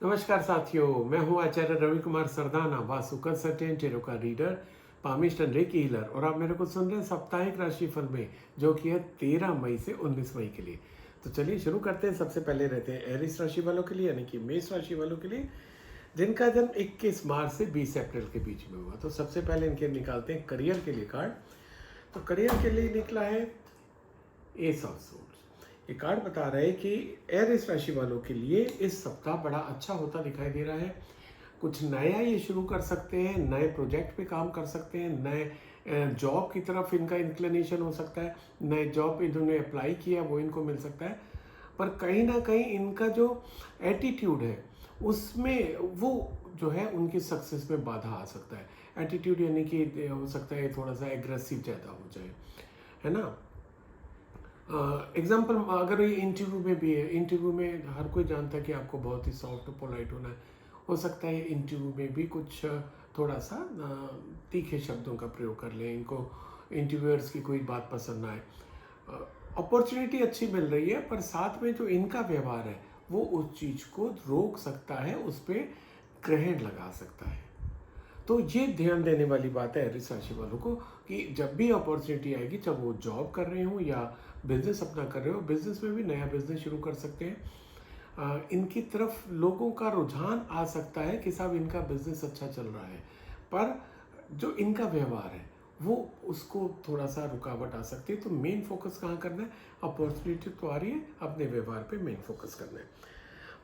नमस्कार साथियों, मैं हूं आचार्य रवि कुमार सरदाना, वास्तु कंसल्टेंट, टेरो का reader, palmist and recce healer. और आप मेरे को सुन रहे हैं साप्ताहिक राशिफल में, जो कि है 13 मई से 19 मई के लिए। तो चलिए शुरू करते हैं। सबसे पहले रहते हैं एरिस राशि वालों के लिए, यानी कि मेष राशि वालों के लिए, जिनका जन्म 21 मार्च से 20 अप्रैल के बीच में हुआ। तो सबसे पहले इनके निकालते हैं करियर के लिए कार्ड। तो करियर के लिए निकला है एस ऑफ सोर्ड्स। ये कार्ड बता रहे हैं कि एरिस राशि वालों के लिए इस सप्ताह बड़ा अच्छा होता दिखाई दे रहा है। कुछ नया ये शुरू कर सकते हैं, नए प्रोजेक्ट पे काम कर सकते हैं, नए जॉब की तरफ इनका इंक्लिनेशन हो सकता है, नए जॉब इन्होंने अप्लाई किया वो इनको मिल सकता है। पर कहीं ना कहीं इनका जो एटीट्यूड है उसमें वो जो है उनकी सक्सेस में बाधा आ सकता है। एटीट्यूड यानी कि हो सकता है थोड़ा सा एग्रेसिव ज़्यादा हो जाए, है ना। एग्जाम्पल अगर ये इंटरव्यू में भी है, इंटरव्यू में हर कोई जानता है कि आपको बहुत ही सॉफ्ट और पोलाइट होना है। हो सकता है इंटरव्यू में भी कुछ थोड़ा सा तीखे शब्दों का प्रयोग कर लें, इनको इंटरव्यूअर्स की कोई बात पसंद ना आए। अपॉर्चुनिटी अच्छी मिल रही है, पर साथ में जो इनका व्यवहार है वो उस चीज़ को रोक सकता है, उस पर ग्रहण लगा सकता है। तो ये ध्यान देने वाली बात है एरिस राशि वालों को कि जब भी अपॉर्चुनिटी आएगी, चाहे वो जॉब कर रहे हो या बिजनेस अपना कर रहे हो, बिजनेस में भी नया बिजनेस शुरू कर सकते हैं। इनकी तरफ लोगों का रुझान आ सकता है कि साहब इनका बिजनेस अच्छा चल रहा है, पर जो इनका व्यवहार है वो उसको थोड़ा सा रुकावट आ सकती है। तो मेन फोकस कहाँ करना है? अपॉर्चुनिटी तो आ रही है, अपने व्यवहार पे मेन फोकस करना है।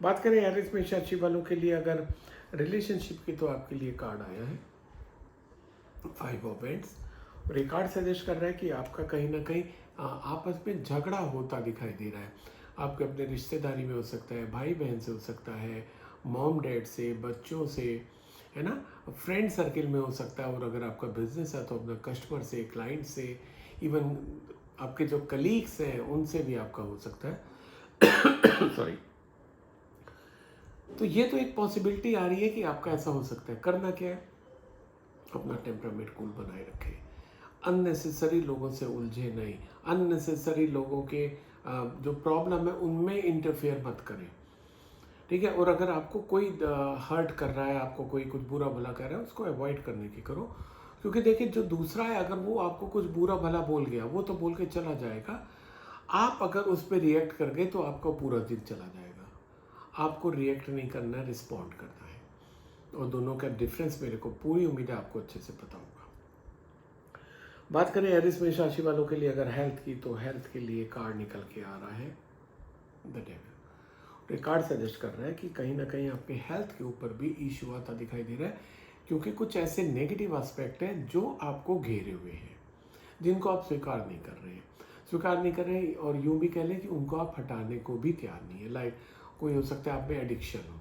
बात करें एरिस मेष राशि वालों के लिए अगर रिलेशनशिप की, तो आपके लिए कार्ड आया है 5 ऑफ पेंट्स। और ये कार्ड सजेस्ट कर रहा है कि आपका कहीं ना कहीं आपस में झगड़ा होता दिखाई दे रहा है। आपके अपने रिश्तेदारी में हो सकता है, भाई बहन से हो सकता है, मॉम डैड से, बच्चों से, है ना, फ्रेंड सर्किल में हो सकता है। और अगर आपका बिजनेस है तो अपना कस्टमर से, क्लाइंट से, इवन आपके जो कलीग्स हैं उनसे भी आपका हो सकता है। सॉरी। तो ये तो एक पॉसिबिलिटी आ रही है कि आपका ऐसा हो सकता है। करना क्या है? अपना टेम्परामेंट कूल बनाए रखें, अननेसेसरी लोगों से उलझे नहीं, अननेसेसरी लोगों के जो प्रॉब्लम है उनमें इंटरफेयर मत करें, ठीक है। और अगर आपको कोई हर्ट कर रहा है, आपको कोई कुछ बुरा भला कर रहा है, उसको अवॉइड करने की करो। क्योंकि देखिए जो दूसरा है, अगर वो आपको कुछ बुरा भला बोल गया, वो तो बोल के चला जाएगा। आप अगर उस पर रिएक्ट कर गए तो आपका पूरा दिन चला जाएगा। आपको रिएक्ट नहीं करना है, रिस्पॉन्ड करना है। और दोनों का डिफरेंस मेरे को पूरी उम्मीद है आपको अच्छे से पता होगा। बात करें एरिस मेष राशि वालों के लिए अगर हेल्थ की, तो हेल्थ के लिए कार्ड निकल के आ रहा है द डेविल। ये कार्ड सजेस्ट कर रहा है कि कहीं ना कहीं आपके हेल्थ के ऊपर भी इशू आता दिखाई दे रहा है, क्योंकि कुछ ऐसे नेगेटिव एस्पेक्ट हैं जो आपको घेरे हुए हैं, जिनको आप स्वीकार नहीं कर रहे हैं, स्वीकार नहीं कर रहे हैं। और यूँ भी कह लें कि उनको आप हटाने को भी तैयार नहीं है। लाइक कोई हो सकता है आप में एडिक्शन हो,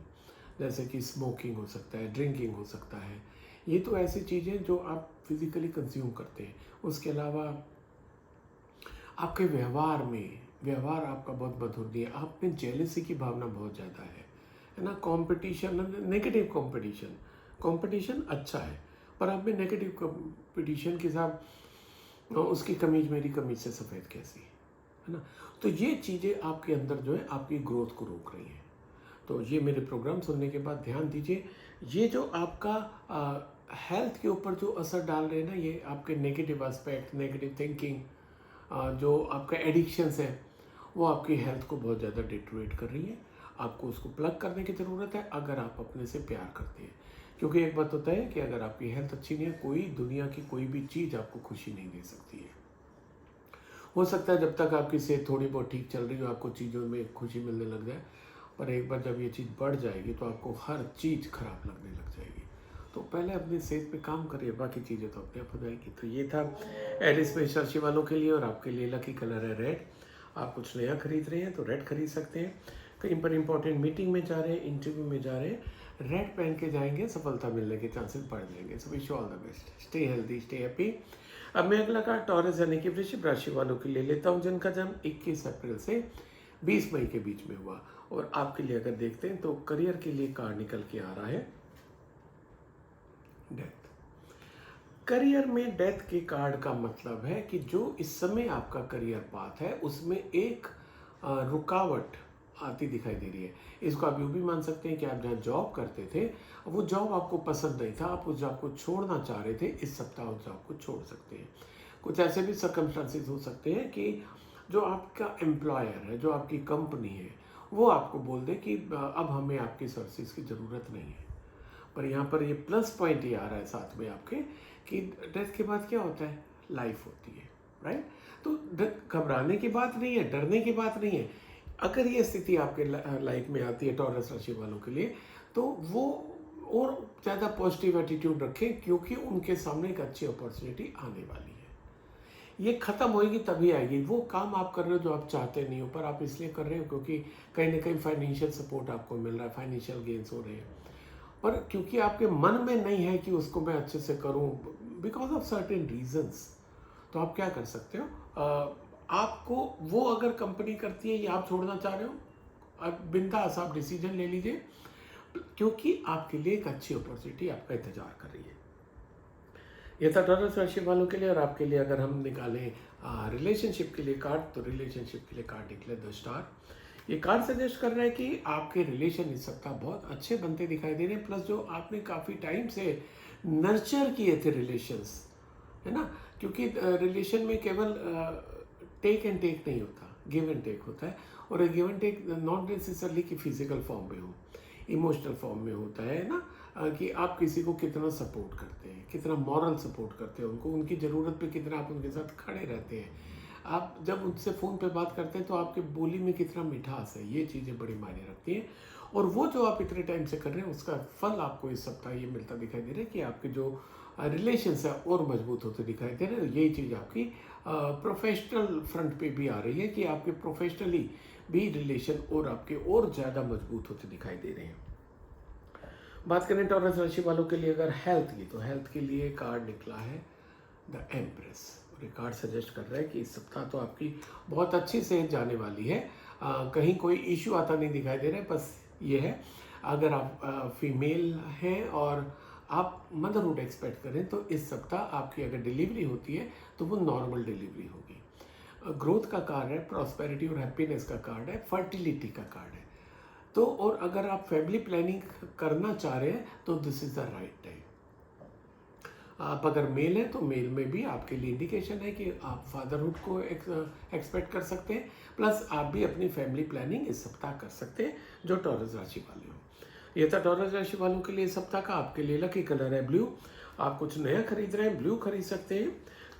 जैसे कि स्मोकिंग हो सकता है, ड्रिंकिंग हो सकता है। ये तो ऐसी चीज़ें जो आप फिजिकली कंज्यूम करते हैं। उसके अलावा आपके व्यवहार में, व्यवहार आपका बहुत बदहूदी है, आप में जेलसी की भावना बहुत ज़्यादा है ना। कंपटीशन, नेगेटिव कंपटीशन, कंपटीशन अच्छा है, पर आप में नेगेटिव कंपटीशन के साथ उसकी कमीज मेरी कमीज से सफ़ेद कैसी है ना। तो ये चीज़ें आपके अंदर जो है आपकी ग्रोथ को रोक रही हैं। तो ये मेरे प्रोग्राम सुनने के बाद ध्यान दीजिए, ये जो आपका हेल्थ के ऊपर जो असर डाल रहे हैं ना, ये आपके नेगेटिव एस्पेक्ट, नेगेटिव थिंकिंग, जो आपका एडिक्शंस है, वो आपकी हेल्थ को बहुत ज़्यादा डिट्रोएट कर रही है। आपको उसको प्लग करने की ज़रूरत है अगर आप अपने से प्यार करते हैं। क्योंकि एक बात होता है कि अगर आपकी हेल्थ अच्छी नहीं है, कोई दुनिया की कोई भी चीज़ आपको खुशी नहीं दे सकती है। हो सकता है जब तक आपकी सेहत थोड़ी बहुत ठीक चल रही हो, आपको चीज़ों में खुशी मिलने लग जाए, पर एक बार जब ये चीज़ बढ़ जाएगी तो आपको हर चीज़ खराब लगने लग जाएगी। तो पहले अपनी सेहत पे काम करिए, बाकी चीज़ें तो अपने आप हो जाएगी। तो ये था एरिस मेष राशि वालों के लिए। और आपके लिए लकी कलर है रेड। आप कुछ नया खरीद रहे हैं तो रेड खरीद सकते हैं। कहीं पर इंपॉर्टेंट मीटिंग में जा रहे हैं, इंटरव्यू में जा रहे हैं, रेड पहन के जाएंगे, सफलता मिलने के चांसेस बढ़ जाएंगे। So wish you all the best, stay healthy, stay happy. अब मैं अगला कार्ड टॉरस यानी कि वृश्चिक राशि वालों के लिए लेता हूँ, जिनका जन्म 21 अप्रैल से 20 मई के बीच में हुआ। और आपके लिए अगर देखते हैं तो करियर के लिए कार्ड निकल के आ रहा है डेथ। करियर में डेथ के कार्ड का मतलब है कि जो इस समय आपका करियर पाथ है उसमें एक रुकावट आती दिखाई दे रही है। इसको आप यूँ भी मान सकते हैं कि आप जहाँ जॉब करते थे, वो जॉब आपको पसंद नहीं था, आप उस जॉब को छोड़ना चाह रहे थे, इस सप्ताह उस जॉब को छोड़ सकते हैं। कुछ ऐसे भी सर्कमस्टांसेस हो सकते हैं कि जो आपका एम्प्लॉयर है, जो आपकी कंपनी है, वो आपको बोल दे कि अब हमें आपकी सर्विसेज की ज़रूरत नहीं है। पर यहाँ पर ये प्लस पॉइंट ये आ रहा है साथ में आपके कि डेथ के बाद क्या होता है, लाइफ होती है, राइट। तो घबराने की बात नहीं है, डरने की बात नहीं है। अगर ये स्थिति आपके लाइफ में आती है टॉरस राशि वालों के लिए, तो वो और ज़्यादा पॉजिटिव एटीट्यूड रखें, क्योंकि उनके सामने एक अच्छी अपॉर्चुनिटी आने वाली है। ये ख़त्म होएगी तभी आएगी। वो काम आप कर रहे हो जो आप चाहते नहीं हो, पर आप इसलिए कर रहे हो क्योंकि कहीं ना कहीं फाइनेंशियल सपोर्ट आपको मिल रहा है, फाइनेंशियल गेन्स हो रहे हैं, पर क्योंकि आपके मन में नहीं है कि उसको मैं अच्छे से करूं, बिकॉज ऑफ सर्टेन रीजंस, तो आप क्या कर सकते हो, आपको वो अगर कंपनी करती है या आप छोड़ना चाह रहे हो, अब बिंदास आप डिसीजन ले लीजिए, क्योंकि आपके लिए एक अच्छी अपॉर्चुनिटी आपका इंतजार कर रही है। ये था टॉरस राशि वालों के लिए। और आपके लिए अगर हम निकालें रिलेशनशिप के लिए कार्ड, तो रिलेशनशिप के लिए कार्ड निकले द स्टार। ये कार्ड सजेस्ट कर रहा है कि आपके रिलेशन इस सप्ताह बहुत अच्छे बनते दिखाई दे रहे हैं, प्लस जो आपने काफ़ी टाइम से नर्चर किए थे रिलेशंस, है ना, क्योंकि रिलेशन में केवल टेक एंड टेक नहीं होता, गिव एंड टेक होता है। और ये give and take not necessarily कि फिजिकल फॉर्म में हो, इमोशनल फॉर्म में होता है ना, कि आप किसी को कितना सपोर्ट करते हैं, कितना मॉरल सपोर्ट करते हैं, उनको उनकी ज़रूरत पे कितना आप उनके साथ खड़े रहते हैं। आप जब उनसे फ़ोन पे बात करते हैं तो आपके बोली में कितना मिठास है, ये चीज़ें बड़ी मायने रखती हैं। और वो जो आप इतने टाइम से कर रहे हैं, उसका फल आपको इस सप्ताह ये मिलता दिखाई दे रहा है कि आपके जो रिलेशंस है और मजबूत होते दिखाई दे रहे हैं। यही चीज़ आपकी प्रोफेशनल फ्रंट पे भी आ रही है कि आपके प्रोफेशनली भी रिलेशन और आपके और ज़्यादा मजबूत होते दिखाई दे रहे हैं। बात करें टॉरस राशि वालों के लिए अगर हेल्थ की, तो हेल्थ के लिए कार्ड निकला है द एम्प्रेस। और ये कार्ड सजेस्ट कर रहा है कि इस सप्ताह तो आपकी बहुत अच्छी सेहत जाने वाली है। कहीं कोई इश्यू आता नहीं दिखाई दे रहा है। बस ये है, अगर आप फीमेल हैं और आप मदरहुड एक्सपेक्ट करें, तो इस सप्ताह आपकी अगर डिलीवरी होती है तो वो नॉर्मल डिलीवरी होगी। ग्रोथ का कार्ड है, प्रॉस्पेरिटी और हैप्पीनेस का कार्ड है, फर्टिलिटी का कार्ड है। तो और अगर आप फैमिली प्लानिंग करना चाह रहे हैं तो this is the right time. आप अगर मेल हैं तो मेल में भी आपके लिए इंडिकेशन है कि आप फादरहुड को एक्सपेक्ट कर सकते हैं, प्लस आप भी अपनी फैमिली प्लानिंग इस सप्ताह कर सकते हैं जो टॉरस राशि वाले हो। ये था टॉरस राशि वालों के लिए सप्ताह का। आपके लिए लकी कलर है ब्लू। आप कुछ नया खरीद रहे हैं, ब्लू खरीद सकते हैं।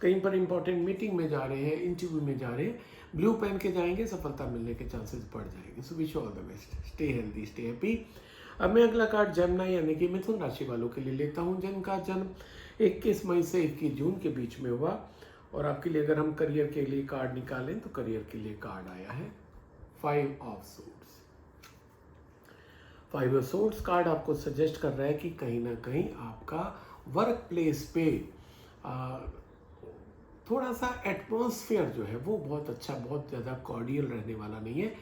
कहीं पर इंपॉर्टेंट मीटिंग में जा रहे हैं, इंटरव्यू में जा रहे हैं, ब्लू पहन के जाएंगे, सफलता मिलने के चांसेस बढ़ जाएंगे। So wish all the best, stay healthy, stay happy. अब मैं अगला कार्ड जमना यानी कि मिथुन राशि वालों के लिए लेता हूं, जिनका जन्म 21 मई से 21 जून के बीच में हुआ। और आपके लिए अगर हम करियर के लिए कार्ड निकालें तो करियर के लिए कार्ड आया है 5 of swords. 5 of swords card आपको सजेस्ट कर रहा है कि कहीं ना कहीं आपका वर्क प्लेस पे थोड़ा सा एटमॉस्फेयर जो है वो बहुत अच्छा, बहुत ज़्यादा कॉर्डियल रहने वाला नहीं है।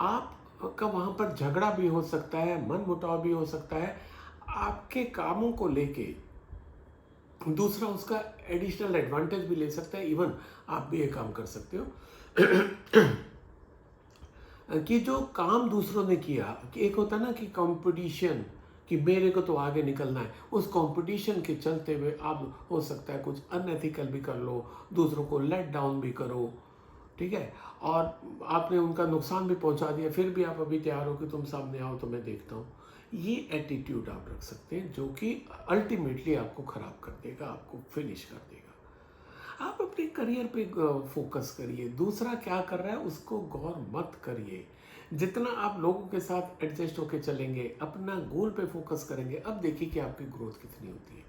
आपका वहाँ पर झगड़ा भी हो सकता है, मन मुटाव भी हो सकता है, आपके कामों को लेके दूसरा उसका एडिशनल एडवांटेज भी ले सकता है। इवन आप भी एक काम कर सकते हो कि जो काम दूसरों ने किया, कि एक होता है ना कि कंपटीशन, कि मेरे को तो आगे निकलना है, उस कंपटीशन के चलते हुए आप हो सकता है कुछ अनएथिकल भी कर लो, दूसरों को लेट डाउन भी करो, ठीक है, और आपने उनका नुकसान भी पहुंचा दिया, फिर भी आप अभी तैयार हो कि तुम सामने आओ तो मैं देखता हूँ। ये एटीट्यूड आप रख सकते हैं जो कि अल्टीमेटली आपको ख़राब कर देगा, आपको फिनिश कर देगा। आप अपने करियर पे फोकस करिए, दूसरा क्या कर रहा है उसको गौर मत करिए। जितना आप लोगों के साथ एडजस्ट होकर चलेंगे, अपना गोल पे फोकस करेंगे, अब देखिए कि आपकी ग्रोथ कितनी होती है।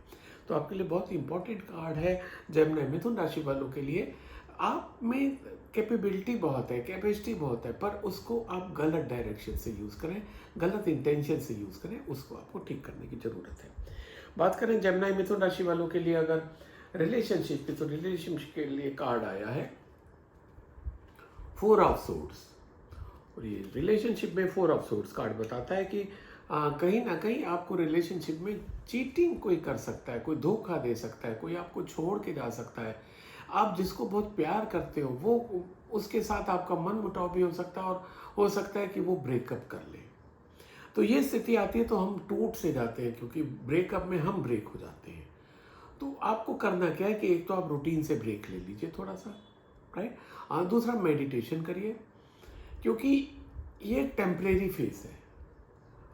तो आपके लिए बहुत ही इंपॉर्टेंट कार्ड है जेमिनी मिथुन राशि वालों के लिए। आप में कैपेबिलिटी बहुत है, कैपेसिटी बहुत है, पर उसको आप गलत डायरेक्शन से यूज़ करें, गलत इंटेंशन से यूज़ करें, उसको आपको ठीक करने की ज़रूरत है। बात करें जेमिनी मिथुन राशि वालों के लिए अगर रिलेशनशिप की, तो रिलेशनशिप के लिए कार्ड आया है 4 ऑफ सोर्ड्स। और ये रिलेशनशिप में 4 ऑफ सोर्ड्स कार्ड बताता है कि कहीं ना कहीं आपको रिलेशनशिप में चीटिंग कोई कर सकता है, कोई धोखा दे सकता है, कोई आपको छोड़ के जा सकता है। आप जिसको बहुत प्यार करते हो वो उसके साथ आपका मन मुटाव भी हो सकता है, और हो सकता है कि वो ब्रेकअप कर ले। तो ये स्थिति आती है तो हम टूट से जाते हैं, क्योंकि ब्रेकअप में हम ब्रेक हो जाते हैं। तो आपको करना क्या है कि एक तो आप रूटीन से ब्रेक ले लीजिए थोड़ा सा, राइट। दूसरा, मेडिटेशन करिए, क्योंकि ये एक टेम्परेरी फेस है।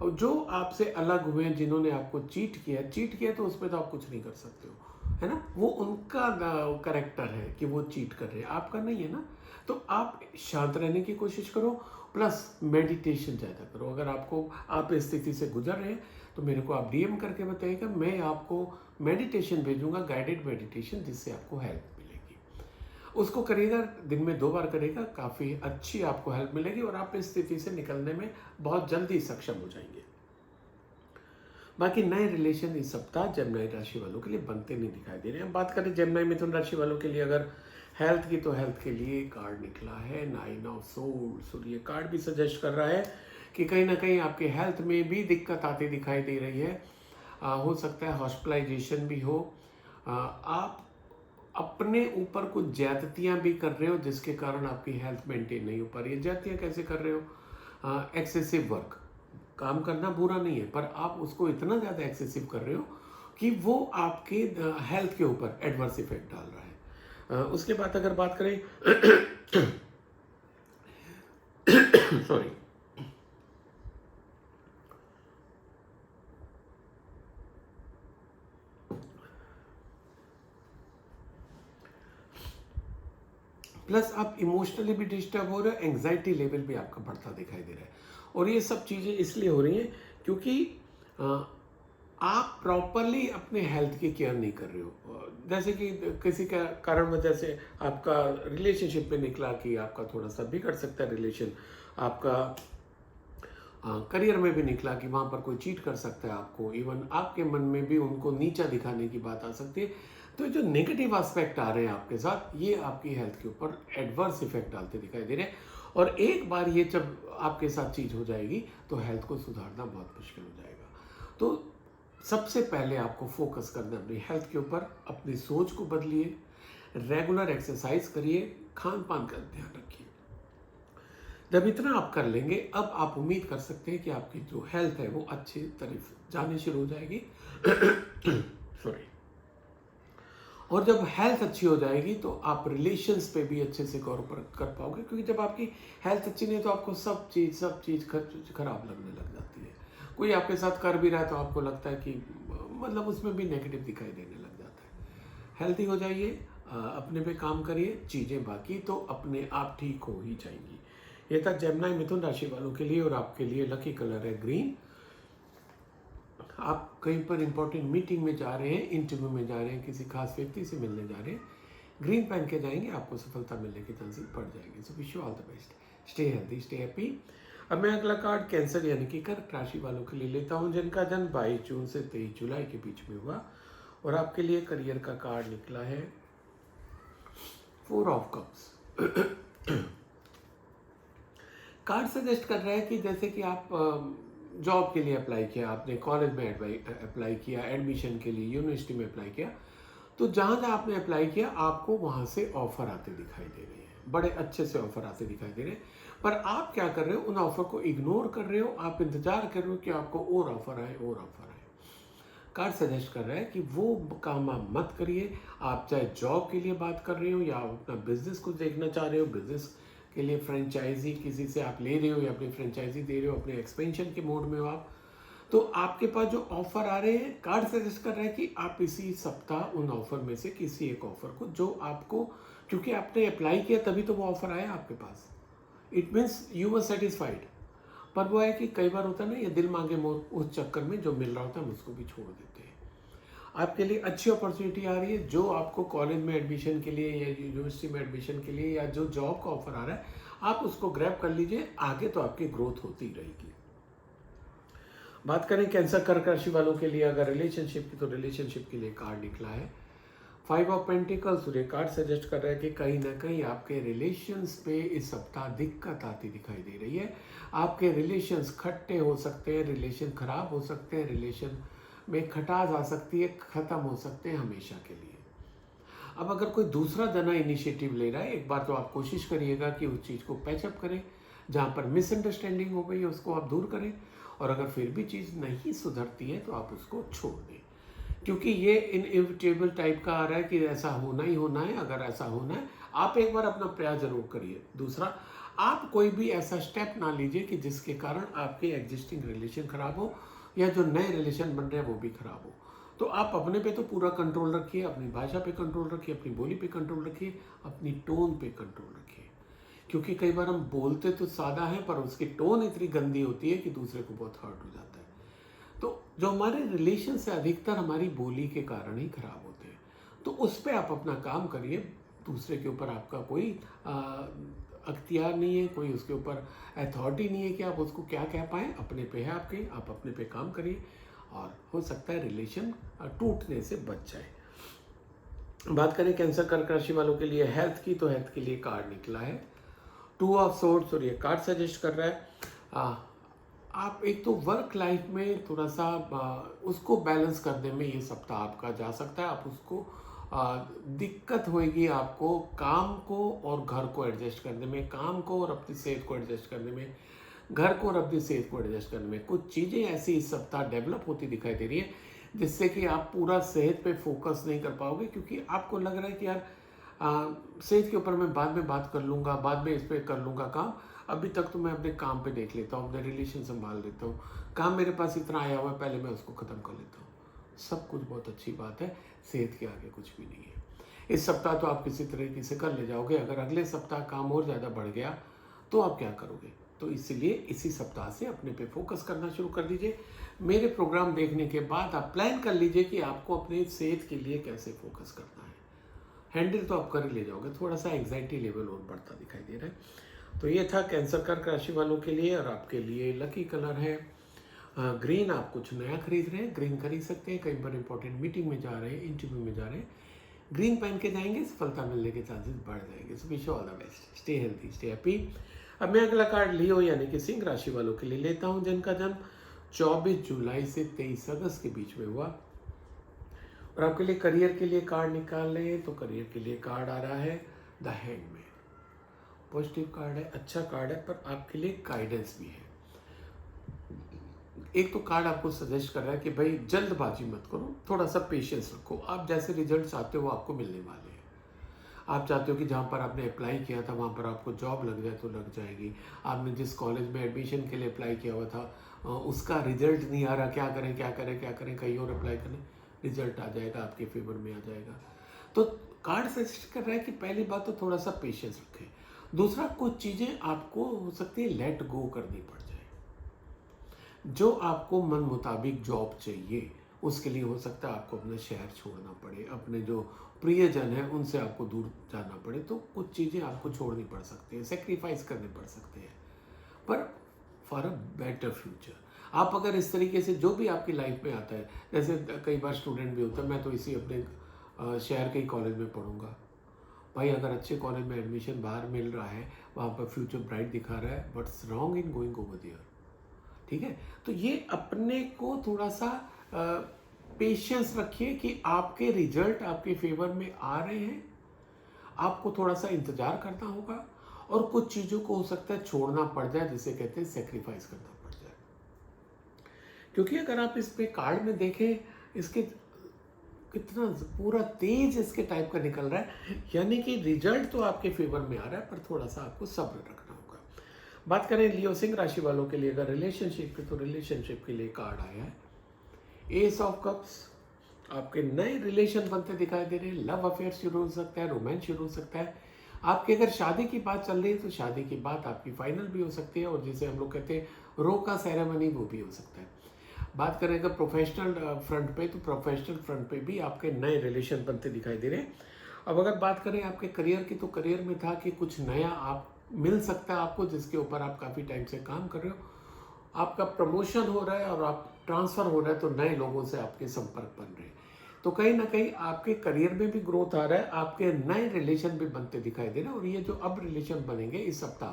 और जो आपसे अलग हुए हैं, जिन्होंने आपको चीट किया तो उस पर तो आप कुछ नहीं कर सकते हो, है ना। वो उनका करेक्टर है कि वो चीट कर रहे हैं, आपका नहीं है ना। तो आप शांत रहने की कोशिश करो, प्लस मेडिटेशन ज़्यादा करो। अगर आप इस स्थिति से गुजर रहे हैं तो मेरे को आप डीएम करके बताइएगा, मैं आपको मेडिटेशन भेजूंगा, गाइडेड मेडिटेशन, जिससे आपको हेल्प मिलेगी। उसको करिएगा, दिन में 2 बार करिएगा, काफ़ी अच्छी आपको हेल्प मिलेगी और आप इस स्थिति से निकलने में बहुत जल्दी सक्षम हो जाएंगे। बाकी नए रिलेशन इस सप्ताह जेमिनी राशि वालों के लिए बनते नहीं दिखाई दे रहे हैं। बात करें जेमिनी मिथुन राशि वालों के लिए अगर हेल्थ की, तो हेल्थ के लिए कार्ड निकला है 9 ऑफ सोर्ड्स, और ये कार्ड भी सजेस्ट कर रहा है कि कहीं ना कहीं आपके हेल्थ में भी दिक्कत आती दिखाई दे रही है। हो सकता है हॉस्पिटलाइजेशन भी हो। आप अपने ऊपर कुछ ज्यादतियां भी कर रहे हो, जिसके कारण आपकी हेल्थ मेंटेन नहीं हो पा रही है। ज्यादतियां कैसे कर रहे हो? एक्सेसिव वर्क, काम करना बुरा नहीं है, पर आप उसको इतना ज़्यादा एक्सेसिव कर रहे हो कि वो आपके हेल्थ के ऊपर एडवर्स इफेक्ट डाल रहा है। उसके बाद अगर बात करें सॉरी, प्लस आप इमोशनली भी डिस्टर्ब हो रहे हो, एंग्जाइटी लेवल भी आपका बढ़ता दिखाई दे रहा है। और ये सब चीज़ें इसलिए हो रही हैं क्योंकि आप प्रॉपरली अपने हेल्थ की केयर नहीं कर रहे हो। जैसे कि किसी का कारण वजह से आपका रिलेशनशिप में निकला कि आपका थोड़ा सा बिगड़ सकता है रिलेशन, आपका करियर में भी निकला कि वहाँ पर कोई चीट कर सकता है आपको, इवन आपके मन में भी उनको नीचा दिखाने की बात आ सकती है। तो जो नेगेटिव एस्पेक्ट आ रहे हैं आपके साथ, ये आपकी हेल्थ के ऊपर एडवर्स इफेक्ट डालते दिखाई दे रहे हैं। और एक बार ये जब आपके साथ चीज़ हो जाएगी तो हेल्थ को सुधारना बहुत मुश्किल हो जाएगा। तो सबसे पहले आपको फोकस करना है अपनी हेल्थ के ऊपर, अपनी सोच को बदलिए, रेगुलर एक्सरसाइज करिए, खान पान का ध्यान रखिए। जब इतना आप कर लेंगे, अब आप उम्मीद कर सकते हैं कि आपकी जो हेल्थ है वो अच्छी तरफ जानी शुरू हो जाएगी सॉरी। और जब हेल्थ अच्छी हो जाएगी तो आप रिलेशंस पे भी अच्छे से गौर कर पाओगे, क्योंकि जब आपकी हेल्थ अच्छी नहीं है तो आपको सब चीज़ खराब लगने लग जाती है। कोई आपके साथ कर भी रहा है तो आपको लगता है कि मतलब उसमें भी नेगेटिव दिखाई देने लग जाता है। हेल्थी हो जाइए, अपने पे काम करिए, चीज़ें बाकी तो अपने आप ठीक हो ही जाएंगी। ये था जेमिनी मिथुन राशि वालों के लिए, और आपके लिए लकी कलर है ग्रीन। आप कहीं पर इंपॉर्टेंट मीटिंग में जा रहे हैं, इंटरव्यू में जा रहे हैं, किसी खास व्यक्ति से मिलने जा रहे हैं, ग्रीन पहन के जाएंगे, आपको सफलता मिलने की चांसेस बढ़ जाएंगे। So wish you all the best, stay healthy, stay happy. अब मैं अगला कार्ड कैंसर यानी कि कर्क राशि वालों के लिए लेता हूं, जिनका जन्म 22 जून से 23 जुलाई के बीच में हुआ। और आपके लिए करियर का कार्ड निकला है 4 ऑफ कप्स। कार्ड सजेस्ट कर रहा है कि जैसे कि आप जॉब के लिए अप्लाई किया, आपने कॉलेज में अप्लाई किया, एडमिशन के लिए यूनिवर्सिटी में अप्लाई किया, तो जहाँ जहाँ आपने अप्लाई किया आपको वहाँ से ऑफर आते दिखाई दे रहे हैं, बड़े अच्छे से ऑफर आते दिखाई दे रहे हैं। पर आप क्या कर रहे हो, उन ऑफर को इग्नोर कर रहे हो, आप इंतजार कर रहे हो कि आपको और ऑफर आए और ऑफर आए। कार्ड सजेस्ट कर रहा है कि वो काम आप मत करिए। आप चाहे जॉब के लिए बात कर रहे हो या आप अपना बिजनेस को देखना चाह रहे हो, बिजनेस के लिए फ्रेंचाइजी किसी से आप ले रहे हो या अपनी फ्रेंचाइजी दे रहे हो, अपने एक्सपेंशन के मोड में हो आप, तो आपके पास जो ऑफर आ रहे हैं, कार्ड सजेस्ट कर रहा है कि आप इसी सप्ताह उन ऑफर में से किसी एक ऑफर को, जो आपको, क्योंकि आपने अप्लाई किया तभी तो वो ऑफर आया आपके पास, it means you were satisfied. पर वो है कि कई बार होता है ना, ये दिल मांगे मोर, उस चक्कर में जो मिल रहा होता है हम उसको भी छोड़ देते हैं। आपके लिए अच्छी अपॉर्चुनिटी आ रही है, जो आपको कॉलेज में एडमिशन के लिए या यूनिवर्सिटी में एडमिशन के लिए या जो जॉब का ऑफर आ रहा है, आप उसको ग्रैब कर लीजिए, आगे तो आपकी ग्रोथ होती रहेगी। बात करें कैंसर कर्क राशि वालों के लिए अगर रिलेशनशिप की, तो रिलेशनशिप के लिए कार्ड निकला है 5 ऑफ पेंटिकल्स। ये कार्ड सजेस्ट कर रहा है कि कहीं ना कहीं आपके रिलेशंस पे इस सप्ताह दिक्कत आती दिखाई दे रही है। आपके रिलेशंस खट्टे हो सकते हैं, रिलेशन खराब हो सकते हैं, रिलेशन में खटास आ सकती है, खत्म हो सकते हैं हमेशा के लिए। अब अगर कोई दूसरा जना इनिशिएटिव ले रहा है, एक बार तो आप कोशिश करिएगा कि उस चीज़ को पैचअप करें, जहाँ पर मिसअंडरस्टैंडिंग हो गई है उसको आप दूर करें, और अगर फिर भी चीज़ नहीं सुधरती है तो आप उसको छोड़ दें, क्योंकि ये इनएविटेबल टाइप का आ रहा है कि ऐसा होना ही होना है। अगर ऐसा होना है, आप एक बार अपना प्रयास जरूर करिए। दूसरा, आप कोई भी ऐसा स्टेप ना लीजिए कि जिसके कारण आपके एग्जिस्टिंग रिलेशन खराब हो या जो नए रिलेशन बन रहे हैं वो भी खराब हो। तो आप अपने पे तो पूरा कंट्रोल रखिए, अपनी भाषा पे कंट्रोल रखिए, अपनी बोली पे कंट्रोल रखिए, अपनी टोन पे कंट्रोल रखिए, क्योंकि कई बार हम बोलते तो सादा हैं पर उसकी टोन इतनी गंदी होती है कि दूसरे को बहुत हर्ट हो जाता है। तो जो हमारे रिलेशन से अधिकतर हमारी बोली के कारण ही खराब होते हैं, तो उस पर आप अपना काम करिए। दूसरे के ऊपर आपका कोई अख्तियार नहीं है, कोई उसके ऊपर अथॉरिटी नहीं है कि आप उसको क्या कह पाएँ। अपने पे है आपके, आप अपने पे काम करिए और हो सकता है रिलेशन टूटने से बच जाए। बात करें कैंसर कर्क राशि वालों के लिए हेल्थ की, तो हेल्थ के लिए कार्ड निकला है 2 ऑफ सोर्ड्स, और ये कार्ड सजेस्ट कर रहा है आप एक तो वर्क लाइफ में थोड़ा सा उसको बैलेंस करने में ये सप्ताह आपका जा सकता है। आप उसको दिक्कत होएगी आपको काम को और घर को एडजस्ट करने में, काम को और अपनी सेहत को एडजस्ट करने में, घर को और अपनी सेहत को एडजस्ट करने में। कुछ चीज़ें ऐसी इस सप्ताह डेवलप होती दिखाई दे रही है जिससे कि आप पूरा सेहत पे फोकस नहीं कर पाओगे, क्योंकि आपको लग रहा है कि यार सेहत के ऊपर मैं बाद में बात कर लूँगा, बाद में इस पर कर लूँगा काम, अभी तक तो मैं अपने काम पे देख लेता हूँ, अपने रिलेशन संभाल लेता हूँ, काम मेरे पास इतना आया हुआ है, पहले मैं उसको ख़त्म कर लेता हूँ। सब कुछ बहुत अच्छी बात है, सेहत के आगे कुछ भी नहीं है। इस सप्ताह तो आप किसी तरीके से कर ले जाओगे। अगर अगले सप्ताह काम और ज़्यादा बढ़ गया तो आप क्या करोगे? तो इसलिए इसी सप्ताह से अपने पे फोकस करना शुरू कर दीजिए। मेरे प्रोग्राम देखने के बाद आप प्लान कर लीजिए कि आपको अपनी सेहत के लिए कैसे फोकस करना है। हैंडल तो आप कर ही ले जाओगे, थोड़ा सा एंग्जाइटी लेवल और बढ़ता दिखाई दे रहा है। तो ये था कैंसर कर्क राशि वालों के लिए। और आपके लिए लकी कलर है ग्रीन। आप कुछ नया खरीद रहे हैं, ग्रीन खरीद सकते हैं। कहीं पर इंपॉर्टेंट मीटिंग में जा रहे हैं, इंटरव्यू में जा रहे हैं, ग्रीन पहन के जाएंगे, सफलता मिलने के चांसेस बढ़ जाएंगे। So wish you all the best, stay healthy, stay happy. अब मैं अगला कार्ड लियो यानी कि सिंह राशि वालों के लिए लेता हूं, जिनका जन्म 24 जुलाई से 23 अगस्त के बीच में हुआ। और आपके लिए करियर के लिए कार्ड निकाल लें तो करियर के लिए कार्ड आ रहा है द हैंडमैन। पॉजिटिव कार्ड है, अच्छा कार्ड है, पर आपके लिए गाइडेंस भी है। एक तो कार्ड आपको सजेस्ट कर रहा है कि भाई जल्दबाजी मत करो, थोड़ा सा पेशेंस रखो। आप जैसे रिजल्ट चाहते हो आपको मिलने वाले हैं। आप चाहते हो कि जहाँ पर आपने अप्लाई किया था वहाँ पर आपको जॉब लग जाए तो लग जाएगी। आपने जिस कॉलेज में एडमिशन के लिए अप्लाई किया हुआ था उसका रिजल्ट नहीं आ रहा, क्या करें क्या करें क्या करें, कहीं और अप्लाई करें, रिजल्ट आ जाएगा, आपके फेवर में आ जाएगा। तो कार्ड सजेस्ट कर रहा है कि पहली बात तो थोड़ा सा पेशेंस रखें। दूसरा, कुछ चीज़ें आपको हो सकती है लेट गो करनी पड़ जाए। जो आपको मन मुताबिक जॉब चाहिए उसके लिए हो सकता है आपको अपना शहर छोड़ना पड़े, अपने जो प्रियजन है उनसे आपको दूर जाना पड़े। तो कुछ चीज़ें आपको छोड़नी पड़ सकती हैं, सेक्रीफाइस करने पड़ सकते हैं, पर फॉर अ बेटर फ्यूचर। आप अगर इस तरीके से जो भी आपकी लाइफ में आता है, जैसे कई बार स्टूडेंट भी होता है, मैं तो इसी अपने शहर के ही कॉलेज में पढ़ूंगा। भाई अगर अच्छे कॉलेज में एडमिशन बाहर मिल रहा है, वहाँ पर फ्यूचर ब्राइट दिखा रहा है, what's wrong in going over there? ठीक है, तो ये अपने को थोड़ा सा पेशेंस रखिए कि आपके रिजल्ट आपके फेवर में आ रहे हैं। आपको थोड़ा सा इंतजार करना होगा और कुछ चीज़ों को हो सकता है छोड़ना पड़ जाए, जिसे कहते हैं सेक्रीफाइस करना पड़ जाए। क्योंकि अगर आप इस पे कार्ड में देखें, इसके कितना पूरा तेज इसके टाइप का निकल रहा है, यानी कि रिजल्ट तो आपके फेवर में आ रहा है, पर थोड़ा सा आपको सब्र रखना होगा। बात करें लियो सिंह राशि वालों के लिए अगर रिलेशनशिप की, तो रिलेशनशिप के लिए कार्ड आया है एस ऑफ कप्स। आपके नए रिलेशन बनते दिखाई दे रहे हैं, लव अफेयर शुरू हो सकता है, रोमांस शुरू हो सकता है। आपकी अगर शादी की बात चल रही है तो शादी की बात आपकी फाइनल भी हो सकती है, और जिसे हम लोग कहते हैं रोका सेरेमनी, वो भी हो सकता है। बात करें अगर प्रोफेशनल फ्रंट पे, तो प्रोफेशनल फ्रंट पे भी आपके नए रिलेशन बनते दिखाई दे रहे हैं। अब अगर बात करें आपके करियर की, तो करियर में था कि कुछ नया आप मिल सकता है आपको, जिसके ऊपर आप काफ़ी टाइम से काम कर रहे हो। आपका प्रमोशन हो रहा है और आप ट्रांसफ़र हो रहा है, तो नए लोगों से आपके संपर्क बन रहे हैं। तो कहीं ना कहीं आपके करियर में भी ग्रोथ आ रहा है, आपके नए रिलेशन भी बनते दिखाई दे रहे हैं। और ये जो अब रिलेशन बनेंगे इस सप्ताह,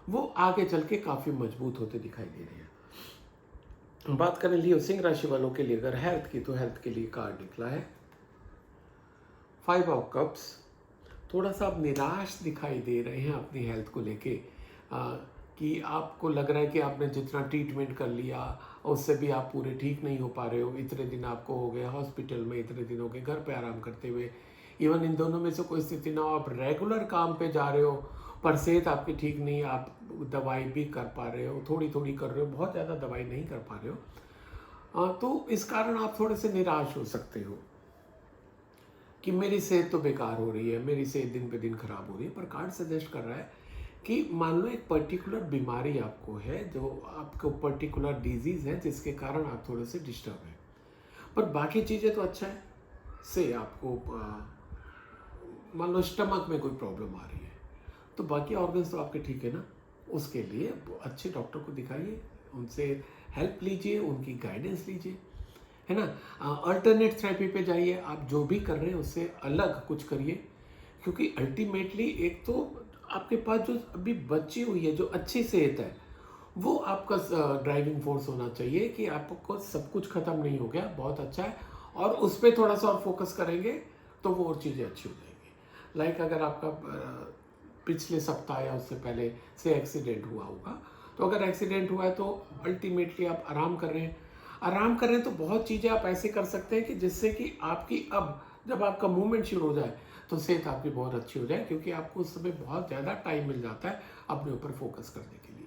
वो आगे चल के काफ़ी मजबूत होते दिखाई दे रहे हैं। बात करें लियो सिंह राशि वालों के लिए अगर हेल्थ की, तो हेल्थ के लिए कार्ड निकला है फाइव ऑफ कप्स, थोड़ा सा आप निराश दिखाई दे रहे हैं अपनी हेल्थ को लेके, कि आपको लग रहा है कि आपने जितना ट्रीटमेंट कर लिया उससे भी आप पूरे ठीक नहीं हो पा रहे हो। इतने दिन आपको हो गए हॉस्पिटल में, इतने दिन हो गए घर पे आराम करते हुए। इवन इन दोनों में से कोई स्थिति ना हो, आप रेगुलर काम पे जा रहे हो पर सेहत आपकी ठीक नहीं, आप दवाई भी कर पा रहे हो, थोड़ी थोड़ी कर रहे हो, बहुत ज़्यादा दवाई नहीं कर पा रहे हो, तो इस कारण आप थोड़े से निराश हो सकते हो कि मेरी सेहत तो बेकार हो रही है, मेरी सेहत दिन पे दिन खराब हो रही है। पर कार्ड सजेस्ट कर रहा है कि मान लो एक पर्टिकुलर बीमारी आपको है, जो आपको पर्टिकुलर डिजीज़ है जिसके कारण आप थोड़े से डिस्टर्ब हैं, पर बाकी चीज़ें तो अच्छा है। से आपको मान लो स्टमक में कोई प्रॉब्लम आ रही है, तो बाकी ऑर्गन्स तो आपके ठीक है ना, उसके लिए अच्छे डॉक्टर को दिखाइए, उनसे हेल्प लीजिए, उनकी गाइडेंस लीजिए, है ना। अल्टरनेट थेरेपी पे जाइए, आप जो भी कर रहे हैं उससे अलग कुछ करिए, क्योंकि अल्टीमेटली एक तो आपके पास जो अभी बची हुई है जो अच्छी सेहत है, वो आपका ड्राइविंग फोर्स होना चाहिए कि आपको सब कुछ खत्म नहीं हो गया, बहुत अच्छा है, और उस पर थोड़ा सा और फोकस करेंगे तो वो और चीज़ें अच्छी हो जाएंगी। लाइक अगर आपका पिछले सप्ताह या उससे पहले से एक्सीडेंट हुआ होगा, तो अगर एक्सीडेंट हुआ है तो अल्टीमेटली आप आराम कर रहे हैं, आराम कर रहे हैं, तो बहुत चीज़ें आप ऐसे कर सकते हैं कि जिससे कि आपकी अब जब आपका मूवमेंट शुरू हो जाए तो सेहत आपकी बहुत अच्छी हो जाए, क्योंकि आपको उस समय बहुत ज़्यादा टाइम मिल जाता है अपने ऊपर फोकस करने के लिए।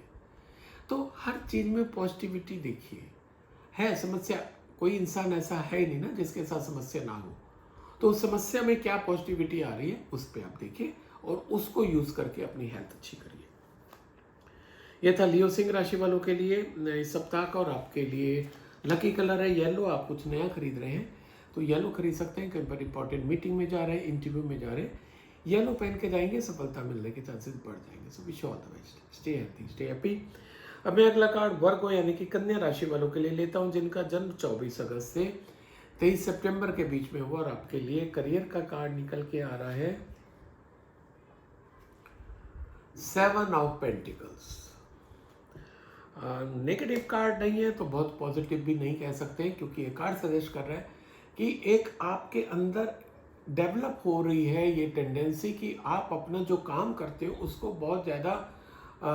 तो हर चीज़ में पॉजिटिविटी देखिए। है समस्या, कोई इंसान ऐसा है ही नहीं ना जिसके साथ समस्या ना हो, तो उस समस्या में क्या पॉजिटिविटी आ रही है उस पर आप देखिए और उसको यूज़ करके अपनी हेल्थ अच्छी करिए। ये था लियो सिंह राशि वालों के लिए इस सप्ताह का। और आपके लिए लकी कलर है येलो। आप कुछ नया खरीद रहे हैं तो येलो खरीद सकते हैं, कहीं पर इंपॉर्टेंट मीटिंग में जा रहे हैं, इंटरव्यू में जा रहे हैं, येलो पहन के जाएंगे, सफलता मिलने के चांसेस बढ़ जाएंगे। So wish all the best, stay healthy, stay happy. अब मैं अगला कार्ड वर्गो यानी कि कन्या राशि वालों के लिए लेता हूं, जिनका जन्म 24 अगस्त से 23 सितंबर के बीच में हुआ। और आपके लिए करियर का कार्ड निकल के आ रहा है 7 ऑफ पेंटिकल्स। नेगेटिव कार्ड नहीं है तो बहुत पॉजिटिव भी नहीं कह सकते, क्योंकि ये कार्ड सजेस्ट कर रहा है कि एक आपके अंदर डेवलप हो रही है ये टेंडेंसी कि आप अपना जो काम करते हो उसको बहुत ज़्यादा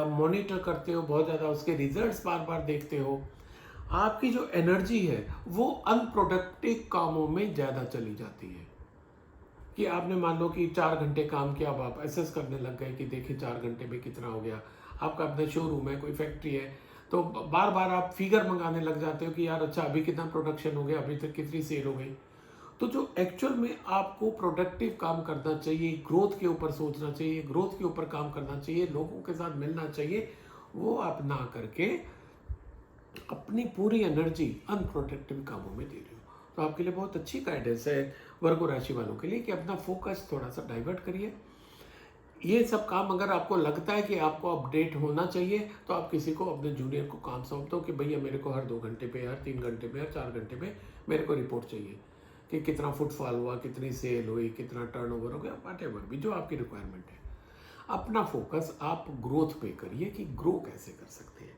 मॉनिटर करते हो, बहुत ज़्यादा उसके रिजल्ट्स बार बार देखते हो। आपकी जो एनर्जी है वो अनप्रोडक्टिव कामों में ज़्यादा चली जाती है, कि आपने मान लो कि 4 घंटे काम किया, अब आप एसेस करने लग गए कि देखिए 4 घंटे में कितना हो गया। आपका अपना शोरूम है, कोई फैक्ट्री है, तो बार बार आप फिगर मंगाने लग जाते हो कि यार अच्छा अभी कितना प्रोडक्शन हो गया, अभी तक कितनी सेल हो गई। तो जो एक्चुअल में आपको प्रोडक्टिव काम करना चाहिए, ग्रोथ के ऊपर सोचना चाहिए, ग्रोथ के ऊपर काम करना चाहिए, लोगों के साथ मिलना चाहिए, वो आप ना करके अपनी पूरी एनर्जी अनप्रोडक्टिव कामों में दे रहे हो। तो आपके लिए बहुत अच्छी गाइडेंस है वर्गो राशि वालों के लिए कि अपना फोकस थोड़ा सा डाइवर्ट करिए। ये सब काम अगर आपको लगता है कि आपको अपडेट होना चाहिए, तो आप किसी को, अपने जूनियर को काम सौंप दो कि भैया मेरे को हर 2 घंटे पे, हर 3 घंटे पे, हर 4 घंटे पे मेरे को रिपोर्ट चाहिए कि कितना फुटफॉल हुआ, कितनी सेल हुई, कितना टर्नओवर हो गया, व्हाटएवर भी जो आपकी रिक्वायरमेंट है। अपना फोकस आप ग्रोथ पे करिए कि ग्रो कैसे कर सकते हैं।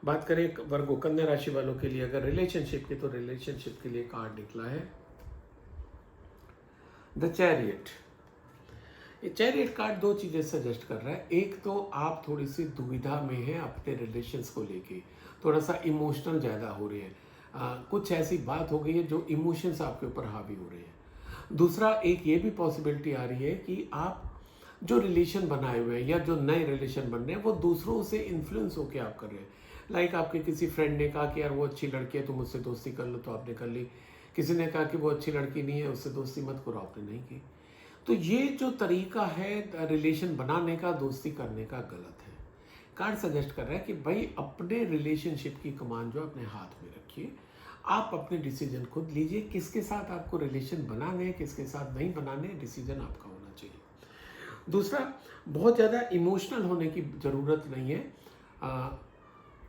बात करें वर्गो कन्या राशि वालों के लिए अगर रिलेशनशिप की, तो रिलेशनशिप के लिए कार्ड निकला है द चैरियट। ये चैरियट कार्ड दो चीज़ें सजेस्ट कर रहा है। एक तो आप थोड़ी सी दुविधा में हैं अपने रिलेशंस को लेके, थोड़ा सा इमोशनल ज़्यादा हो रहे हैं, कुछ ऐसी बात हो गई है जो इमोशंस आपके ऊपर हावी हो रहे हैं। दूसरा एक ये भी पॉसिबिलिटी आ रही है कि आप जो रिलेशन बनाए हुए हैं या जो नए रिलेशन बन रहे हैं वो दूसरों से इन्फ्लुएंस होकर आप कर रहे हैं। लाइक आपके किसी फ्रेंड ने कहा कि यार वो अच्छी लड़की है तो मुझसे दोस्ती कर लो, तो आपने कर ली। किसी ने कहा कि वो अच्छी लड़की नहीं है उससे दोस्ती मत करो, आपने नहीं की। तो ये जो तरीका है रिलेशन बनाने का, दोस्ती करने का, गलत है। कार्ड सजेस्ट कर रहा है कि भाई अपने रिलेशनशिप की कमान जो अपने हाथ में रखिए, आप अपने डिसीजन खुद लीजिए, किसके साथ आपको रिलेशन बनाने हैं, किसके साथ नहीं बनाने, डिसीजन आपका होना चाहिए। दूसरा, बहुत ज़्यादा इमोशनल होने की ज़रूरत नहीं है।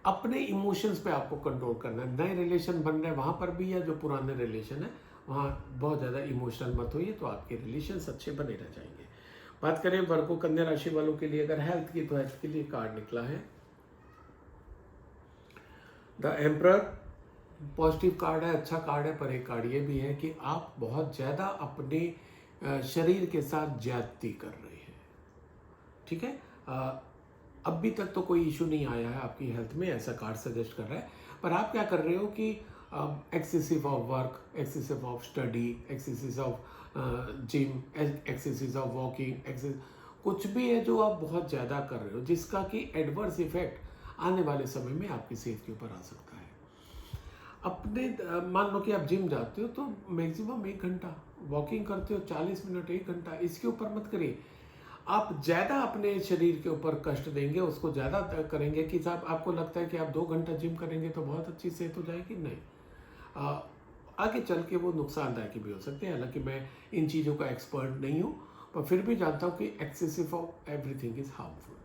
अपने इमोशंस पे आपको कंट्रोल करना है। नए रिलेशन बन रहे हैं वहाँ पर भी, या जो पुराने रिलेशन है वहाँ बहुत ज़्यादा इमोशनल मत होइए, तो आपके रिलेशंस अच्छे बने रह जाएंगे। बात करें वर्गो कन्या राशि वालों के लिए अगर हेल्थ की, तो हेल्थ के लिए कार्ड निकला है द एम्परर। पॉजिटिव कार्ड है, अच्छा कार्ड है, पर एक कार्ड ये भी है कि आप बहुत ज़्यादा अपने शरीर के साथ ज्यादती कर रहे हैं। ठीक है, अभी तक तो कोई इशू नहीं आया है आपकी हेल्थ में, ऐसा कार्ड सजेस्ट कर रहा है। पर आप क्या कर रहे हो कि excessive of work, excessive of study, excessive of gym, excessive of walking, कुछ भी है जो आप बहुत ज़्यादा कर रहे हो, जिसका कि एडवर्स इफेक्ट आने वाले समय में आपकी सेहत के ऊपर आ सकता है। अपने मान लो कि आप जिम जाते हो तो मैक्सिमम 1 घंटा, वॉकिंग करते हो 40 मिनट, 1 घंटा, इसके ऊपर मत करिए। आप ज़्यादा अपने शरीर के ऊपर कष्ट देंगे, उसको ज़्यादा करेंगे कि साहब आपको लगता है कि आप 2 घंटा जिम करेंगे तो बहुत अच्छी सेहत हो जाएगी, नहीं। आगे चल के वो नुकसानदायक भी हो सकते हैं। हालांकि मैं इन चीज़ों का एक्सपर्ट नहीं हूँ, पर फिर भी जानता हूँ कि excessive of everything is harmful.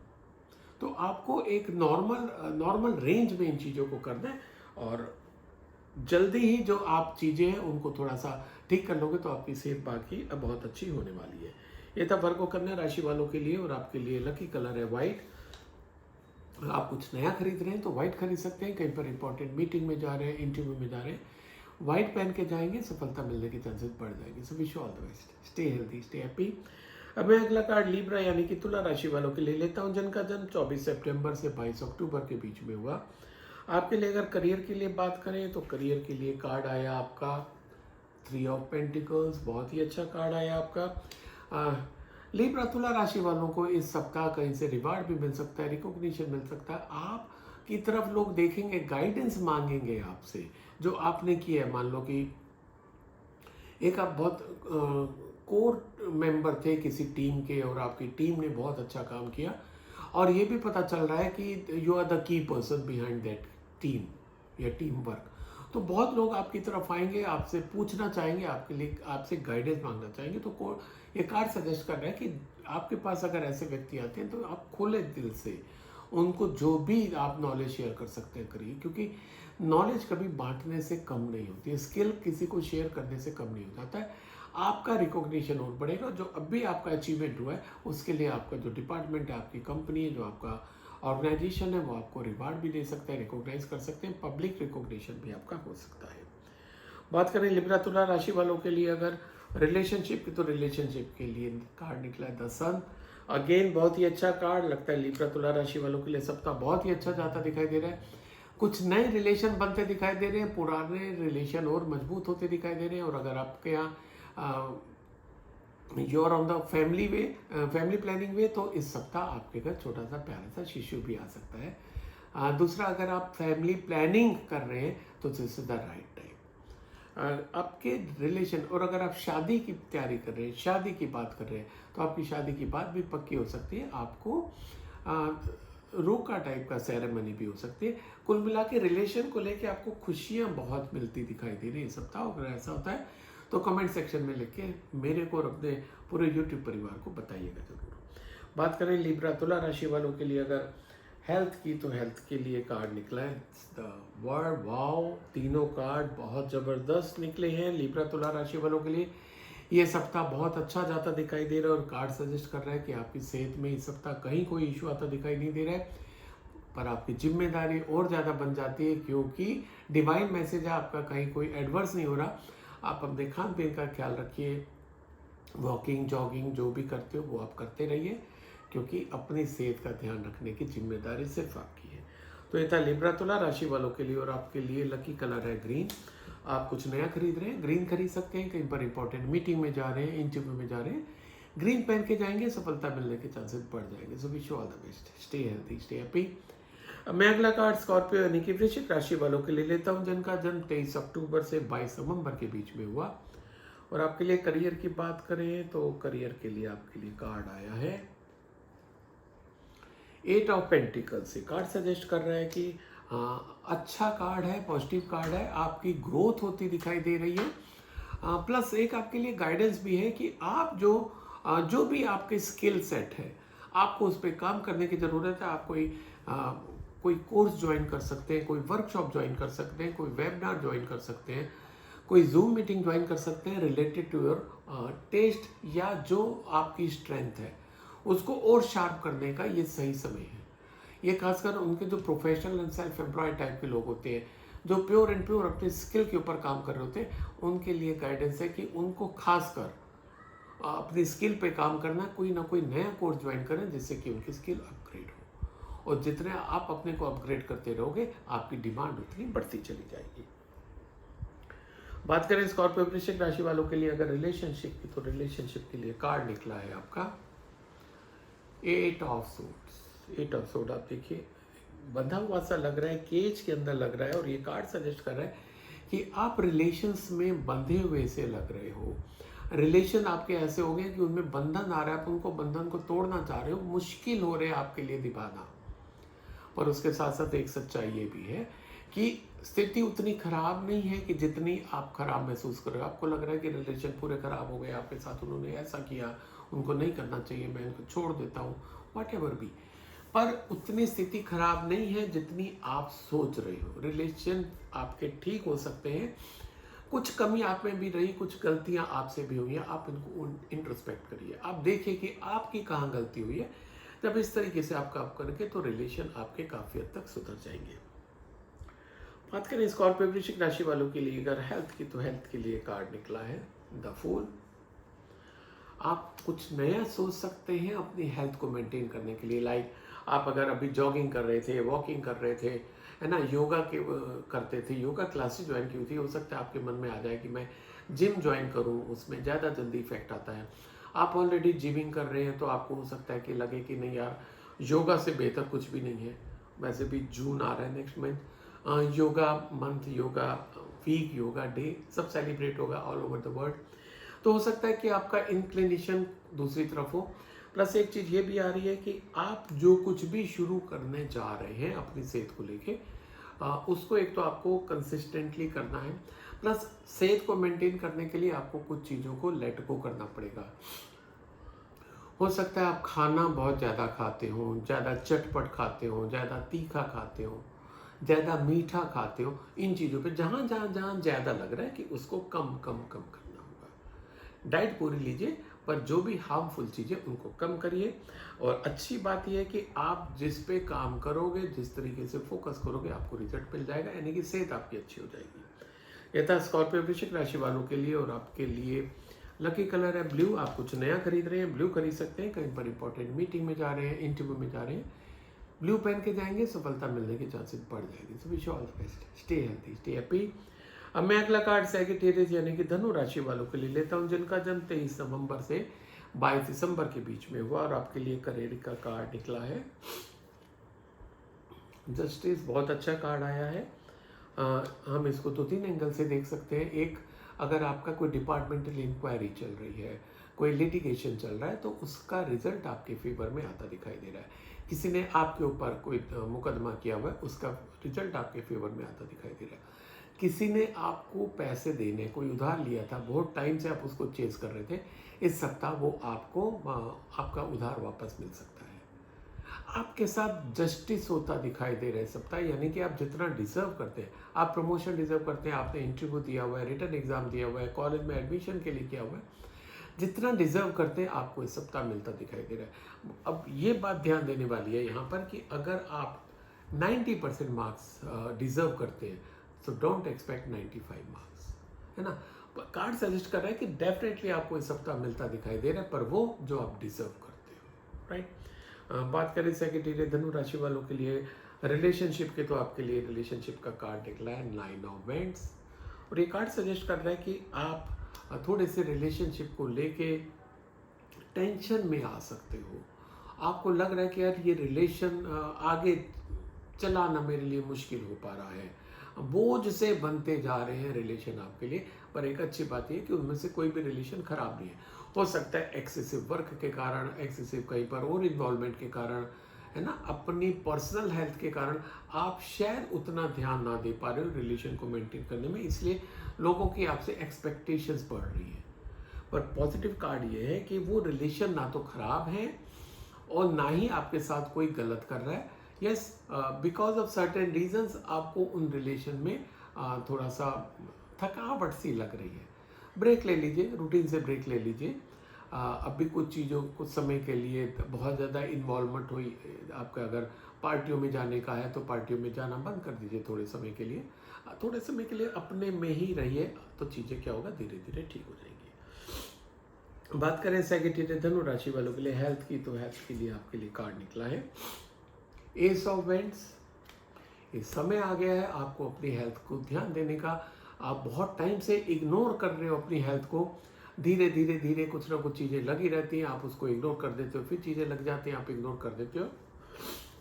तो आपको एक नॉर्मल रेंज में इन चीज़ों को करना है, और जल्दी ही जो आप चीज़ें हैं उनको थोड़ा सा ठीक कर लोगे तो आपकी सेहत बाकी बहुत अच्छी होने वाली है। ये था वर्गों कन्या राशि वालों के लिए, और आपके लिए लकी कलर है वाइट। आप कुछ नया खरीद रहे हैं तो वाइट खरीद सकते हैं। कहीं पर इंपॉर्टेंट मीटिंग में जा रहे हैं, इंटरव्यू में जा रहे हैं, वाइट पहन के जाएंगे, सफलता मिलने के चांसेस बढ़ जाएंगे। So wish you all the best, stay healthy, stay happy. अब मैं अगला कार्ड लिब्रा यानी कि तुला राशि वालों के लिए लेता हूँ, जिनका जन्म 24 सितंबर से 22 अक्टूबर के बीच में हुआ। आपके लिए अगर करियर के लिए बात करें तो करियर के लिए कार्ड आया आपका 3 ऑफ पेंटिकल्स, बहुत ही अच्छा कार्ड आया आपका। लिब्रा तुला राशि वालों को इस सप्ताह कहीं से रिवार्ड भी मिल सकता है, रिकॉग्निशन मिल सकता है। आप की तरफ लोग देखेंगे, गाइडेंस मांगेंगे आपसे जो आपने किया है। मान लो कि एक आप बहुत कोर मेंबर थे किसी टीम के, और आपकी टीम ने बहुत अच्छा काम किया, और ये भी पता चल रहा है कि you are the key person behind that team या टीम वर्क। तो बहुत लोग आपकी तरफ आएंगे, आपसे पूछना चाहेंगे, आपके लिए आपसे गाइडेंस मांगना चाहेंगे। तो ये कार्ड सजेस्ट कर रहा है कि आपके पास अगर ऐसे व्यक्ति आते हैं तो आप खोले दिल से उनको जो भी आप नॉलेज शेयर कर सकते हैं करिए, क्योंकि नॉलेज कभी बांटने से कम नहीं होती है, स्किल किसी को शेयर करने से कम नहीं हो जाता है। आपका रिकॉग्निशन और बढ़ेगा, जो अभी आपका अचीवमेंट हुआ है उसके लिए आपका जो डिपार्टमेंट है, आपकी कंपनी है, जो आपका ऑर्गेनाइजेशन है, वो आपको रिवार्ड भी दे सकता है, रिकॉग्नाइज कर सकते हैं, पब्लिक रिकॉग्निशन भी आपका हो सकता है। बात करें लिब्रा तुला राशि वालों के लिए अगर रिलेशनशिप की, तो रिलेशनशिप के लिए कार्ड निकला है द सन। अगेन बहुत ही अच्छा कार्ड लगता है। लिब्रा तुला राशि वालों के लिए सप्ताह बहुत ही अच्छा जाता दिखाई दे रहा है। कुछ नए रिलेशन बनते दिखाई दे रहे हैं, पुराने रिलेशन और मजबूत होते दिखाई दे रहे हैं। और अगर आपके यहाँ you are on the family planning way, तो इस सप्ताह आपके घर छोटा सा प्यारा सा शिशु भी आ सकता है। दूसरा, अगर आप फैमिली प्लानिंग कर रहे हैं तो this is the right time. आपके रिलेशन, और अगर आप शादी की तैयारी कर रहे हैं, शादी की बात कर रहे हैं, तो आपकी शादी की बात भी पक्की हो सकती है। आपको रोका टाइप का सेरेमनी भी हो सकती है। कुल मिला के रिलेशन को लेके आपको खुशियां बहुत मिलती दिखाई दे रही है सप्ताह। अगर ऐसा होता है तो कमेंट सेक्शन में लिख के मेरे को और अपने पूरे यूट्यूब परिवार को बताइएगा जरूर। बात करें लिब्रा तुला राशि वालों के लिए अगर हेल्थ की, तो हेल्थ के लिए कार्ड निकला है द वर्ड वाओ। तीनों कार्ड बहुत ज़बरदस्त निकले हैं लिब्रा तुला राशि वालों के लिए। ये सप्ताह बहुत अच्छा जाता दिखाई दे रहा है, और कार्ड सजेस्ट कर रहा है कि आपकी सेहत में इस सप्ताह कहीं कोई इशू आता दिखाई नहीं दे रहा है। पर आपकी जिम्मेदारी और ज़्यादा बन जाती है, क्योंकि डिवाइन मैसेज है आपका, कहीं कोई एडवर्स नहीं हो रहा। आप अपने खान पीन का ख्याल रखिए, वॉकिंग जॉगिंग जो भी करते हो वो आप करते रहिए, क्योंकि अपनी सेहत का ध्यान रखने की जिम्मेदारी सिर्फ आपकी है। तो ये था लिब्रा तुला राशि वालों के लिए, और आपके लिए लकी कलर है ग्रीन। आप कुछ नया खरीद रहे हैं, ग्रीन खरीद सकते हैं। कहीं पर इंपॉर्टेंट मीटिंग में जा रहे हैं, इंटरव्यू में जा रहे हैं, ग्रीन पहन के जाएंगे, सफलता मिलने के चांसेस बढ़ जाएंगे। So wish you all the best, stay healthy, stay happy. मैं अगला कार्ड स्कॉर्पियो यानी कि वृश्चिक राशि वालों के लिए लेता हूं, जिनका जन्म 23 अक्टूबर से 22 नवंबर के बीच में हुआ। और आपके लिए करियर की बात करें तो करियर के लिए आपके लिए कार्ड आया है 8 ऑफ पेंटिकल्स। से कार्ड सजेस्ट कर रहा है कि अच्छा कार्ड है, पॉजिटिव कार्ड है, आपकी ग्रोथ होती दिखाई दे रही है। प्लस एक आपके लिए गाइडेंस भी है कि आप जो भी आपके स्किल सेट है, आपको उस पर काम करने की ज़रूरत है। आप कोई कोर्स ज्वाइन कर सकते हैं, कोई वर्कशॉप ज्वाइन कर सकते हैं, कोई वेबिनार ज्वाइन कर सकते हैं, कोई जूम मीटिंग ज्वाइन कर सकते हैं रिलेटेड टू योर टेस्ट, या जो आपकी स्ट्रेंथ है उसको और शार्प करने का ये सही समय है। ये खासकर उनके जो professional and self employed type के लोग होते हैं, जो प्योर एंड प्योर अपने स्किल के ऊपर काम कर रहे होते हैं, उनके लिए गाइडेंस है कि उनको खासकर अपनी स्किल पे काम करना, कोई ना कोई नया कोर्स ज्वाइन करें जिससे कि उनकी स्किल अपग्रेड हो। और जितने आप अपने को अपग्रेड करते रहोगे आपकी डिमांड उतनी बढ़ती चली जाएगी। बात करें स्कॉर्पियो वृश्चिक राशि वालों के लिए अगर रिलेशनशिप की, तो रिलेशनशिप के लिए कार्ड निकला है आपका 8 ऑफ सूट्स। 8 ऑफ सूट आप देखिए बंधा हुआ सा लग रहा है, केज के अंदर लग रहा है, और ये कार्ड सजेस्ट कर रहा है कि आप रिलेशंस में बंधे हुए से लग रहे हो। रिलेशन आपके ऐसे हो गए कि उनमें बंधन आ रहा है, आप उनको बंधन को तोड़ना चाह रहे हो, मुश्किल हो रहे हैं आपके लिए निभाना। पर उसके साथ साथ एक सच्चाई ये भी है कि स्थिति उतनी खराब नहीं है कि जितनी आप खराब महसूस कर रहे हो। आपको लग रहा है कि रिलेशन पूरे खराब हो गए आपके साथ, उन्होंने ऐसा किया, उनको नहीं करना चाहिए, मैं इनको छोड़ देता हूँ, व्हाटएवर भी। पर उतनी स्थिति खराब नहीं है जितनी आप सोच रहे हो। रिलेशन आपके ठीक हो सकते हैं, कुछ कमी आप में भी रही, कुछ गलतियां आपसे भी हुई हैं, आप इनको इंट्रोस्पेक्ट करिए, आप देखिए कि आपकी कहाँ गलती हुई है। जब इस तरीके से आप काम करेंगे तो रिलेशन आपके काफ़ी हद तक सुधर जाएंगे। बात करें स्कॉर्पियो वृश्चिक राशि वालों के लिए अगर हेल्थ की, तो हेल्थ के लिए कार्ड निकला है द फूल। आप कुछ नया सोच सकते हैं अपनी हेल्थ को मेंटेन करने के लिए। लाइक आप अगर अभी जॉगिंग कर रहे थे, वॉकिंग कर रहे थे, है ना, योगा के करते थे, योगा क्लासेस ज्वाइन की हुई थी, हो सकता है आपके मन में आ जाए कि मैं जिम ज्वाइन करूं, उसमें ज़्यादा जल्दी इफेक्ट आता है। आप ऑलरेडी जिमिंग कर रहे हैं तो आपको हो सकता है कि लगे कि नहीं यार, योगा से बेहतर कुछ भी नहीं है। वैसे भी जून आ रहा है next month, yoga month, yoga week, yoga day सब सेलिब्रेट होगा ऑल ओवर द वर्ल्ड। तो हो सकता है कि आपका इंक्लिनेशन दूसरी तरफ हो। प्लस एक चीज़ ये भी आ रही है कि आप जो कुछ भी शुरू करने जा रहे हैं अपनी सेहत को लेके, उसको एक तो आपको कंसिस्टेंटली करना है, प्लस सेहत को मेंटेन करने के लिए आपको कुछ चीज़ों को लेट गो करना पड़ेगा। हो सकता है आप खाना बहुत ज़्यादा खाते हो, ज़्यादा चटपट खाते हो, ज़्यादा तीखा खाते हो, ज़्यादा मीठा खाते हो। इन चीज़ों पे जहाँ जहाँ जहाँ ज़्यादा लग रहा है कि उसको कम कम कम करना होगा। डाइट पूरी लीजिए, पर जो भी हार्मफुल चीज़ें उनको कम करिए। और अच्छी बात यह है कि आप जिस पे काम करोगे, जिस तरीके से फोकस करोगे, आपको रिजल्ट मिल जाएगा, यानी कि सेहत आपकी अच्छी हो जाएगी। यह था स्कॉर्पियो वृश्चिक राशि वालों के लिए। और आपके लिए लकी कलर है ब्लू। आप कुछ नया खरीद रहे हैं, ब्लू खरीद सकते हैं। कहीं पर इंपॉर्टेंट मीटिंग में जा रहे हैं, इंटरव्यू में जा रहे हैं, ब्लू पहन के जाएंगे, सफलता मिलने की चांसेस बढ़ जाएगी। So wish all the best, stay healthy, stay happy. अब मैं अगला कार्ड सैगिटेरियस यानी कि धनु राशि वालों के लिए लेता हूं, जिनका जन्म 23 नवंबर से 22 दिसंबर के बीच में हुआ। और आपके लिए करियर का कार्ड निकला है जस्टिस। बहुत अच्छा कार्ड आया है। हम इसको 2-3 एंगल से देख सकते हैं। एक, अगर आपका कोई डिपार्टमेंटल इंक्वायरी चल रही है, कोई लिटिगेशन चल रहा है, तो उसका रिजल्ट आपके फेवर में आता दिखाई दे रहा है। किसी ने आपके ऊपर कोई मुकदमा किया हुआ है, उसका रिजल्ट आपके फेवर में आता दिखाई दे रहा है। किसी ने आपको पैसे देने, कोई उधार लिया था, बहुत टाइम से आप उसको चेस कर रहे थे, इस सप्ताह वो आपको आपका उधार वापस मिल सकता है। आपके साथ जस्टिस होता दिखाई दे रहा है सप्ताह, यानी कि आप जितना डिजर्व करते हैं, आप प्रमोशन डिजर्व करते हैं, आपने इंटरव्यू दिया हुआ है, रिटन एग्जाम दिया हुआ है, कॉलेज में एडमिशन के लिए किया हुआ है, जितना डिजर्व करते हैं आपको इस सप्ताह मिलता दिखाई दे रहा है। अब ये बात ध्यान देने वाली है यहाँ पर कि अगर आप 90% मार्क्स डिजर्व करते हैं, सो डोंट एक्सपेक्ट 95 मार्क्स, है ना। कार्ड सजेस्ट कर रहा है कि डेफिनेटली आपको इस सप्ताह मिलता दिखाई दे रहा है, पर वो जो आप डिजर्व करते हो, राइट। बात करें सेक्रेटरी धनु राशि वालों के लिए रिलेशनशिप के, तो आपके लिए रिलेशनशिप का कार्ड निकला है 9 ऑफ वेंट्स। और ये कार्ड सजेस्ट कर रहा है कि आप थोड़े से रिलेशनशिप को लेके टेंशन में आ सकते हो। आपको लग रहा है कि यार ये रिलेशन आगे चलाना मेरे लिए मुश्किल हो पा रहा है, बोझ से बनते जा रहे हैं रिलेशन आपके लिए। पर एक अच्छी बात यह कि उनमें से कोई भी रिलेशन खराब नहीं है। हो सकता है एक्सेसिव वर्क के कारण, एक्सेसिव कहीं पर और इन्वॉल्वमेंट के कारण, है ना, अपनी पर्सनल हेल्थ के कारण आप शायद उतना ध्यान ना दे पा रहे हो रिलेशन को मेंटेन करने में, इसलिए लोगों की आपसे एक्सपेक्टेशंस बढ़ रही है। पर पॉजिटिव कार्ड ये है कि वो रिलेशन ना तो खराब है और ना ही आपके साथ कोई गलत कर रहा है। Yes, because of certain reasons आपको उन रिलेशन में थोड़ा सा थकावट सी लग रही है। ब्रेक ले लीजिए, रूटीन से ब्रेक ले लीजिए। अभी कुछ चीज़ों, कुछ समय के लिए बहुत ज़्यादा इन्वॉल्वमेंट हुई आपका, अगर पार्टियों में जाने का है तो पार्टियों में जाना बंद कर दीजिए थोड़े समय के लिए। थोड़े समय के लिए अपने में ही रहिए, तो चीज़ें क्या होगा, धीरे धीरे ठीक हो जाएंगी। बात करें सेगिटेरियस धनु राशि वालों के लिए हेल्थ की, तो हेल्थ के लिए आपके लिए कार्ड निकला है एस ऑफ वेंट्स। इस समय आ गया है आपको अपनी हेल्थ को ध्यान देने का। आप बहुत टाइम से इग्नोर कर रहे हो अपनी हेल्थ को। धीरे धीरे धीरे कुछ ना कुछ चीज़ें लगी रहती हैं, आप उसको इग्नोर कर देते हो, फिर चीज़ें लग जाती हैं, आप इग्नोर कर देते हो।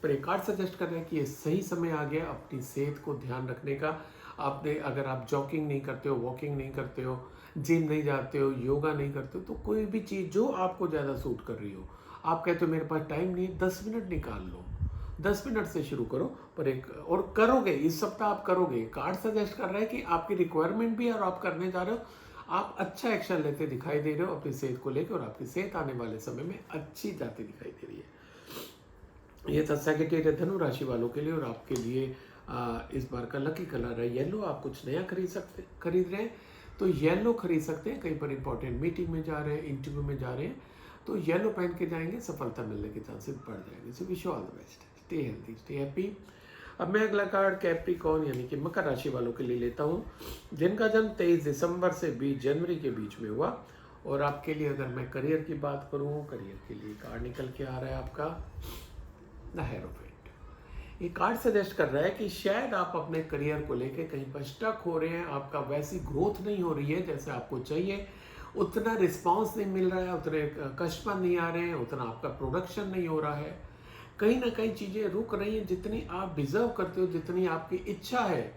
पर एक कार्ड सजेस्ट कर रहे हैं कि ये सही समय आ गया अपनी सेहत को ध्यान रखने का। आपने अगर आप जॉगिंग नहीं करते हो, वॉकिंग नहीं करते हो, जिम नहीं जाते हो, योगा नहीं करते हो, तो कोई भी चीज़ जो आपको ज़्यादा सूट कर रही हो, आप कहते हो मेरे पास टाइम नहीं है, 10 मिनट निकाल लो, 10 मिनट से शुरू करो। पर एक और करोगे, इस सप्ताह आप करोगे। कार्ड सजेस्ट कर रहा है कि आपकी रिक्वायरमेंट भी है और आप करने जा रहे हो। आप अच्छा एक्शन लेते दिखाई दे रहे हो अपनी सेहत को लेकर, और आपकी सेहत आने वाले समय में अच्छी जाती दिखाई दे रही है। ये था सेगिटेरियस धनु राशि वालों के लिए। और आपके लिए इस बार का लकी कलर है येलो। आप कुछ नया खरीद रहे हैं तो येलो खरीद सकते हैं। कहीं पर इंपॉर्टेंट मीटिंग में जा रहे हैं, इंटरव्यू में जा रहे हैं, तो येलो पहन के जाएंगे, सफलता मिलने के चांसेस बढ़ जाएंगे। So wish you all the best, stay healthy, stay happy. अब मैं अगला कार्ड कैप्रिकॉर्न यानी कि मकर राशि वालों के लिए लेता हूँ, जिनका जन्म 23 दिसंबर से 20 जनवरी के बीच में हुआ। और आपके लिए अगर मैं करियर की बात करूँ, करियर के लिए कार्ड निकल के आ रहा है आपका द हेरोफेंट। ये कार्ड सजेस्ट कर रहा है कि शायद आप अपने करियर को लेके कहीं पर स्टक हो रहे हैं, आपका वैसी ग्रोथ नहीं हो रही है जैसे आपको चाहिए, उतना रिस्पांस नहीं मिल रहा है, उतने कस्टमर नहीं आ रहे हैं, उतना आपका प्रोडक्शन नहीं हो रहा है, कहीं ना कहीं चीज़ें रुक रही हैं। जितनी आप डिजर्व करते हो, जितनी आपकी इच्छा है,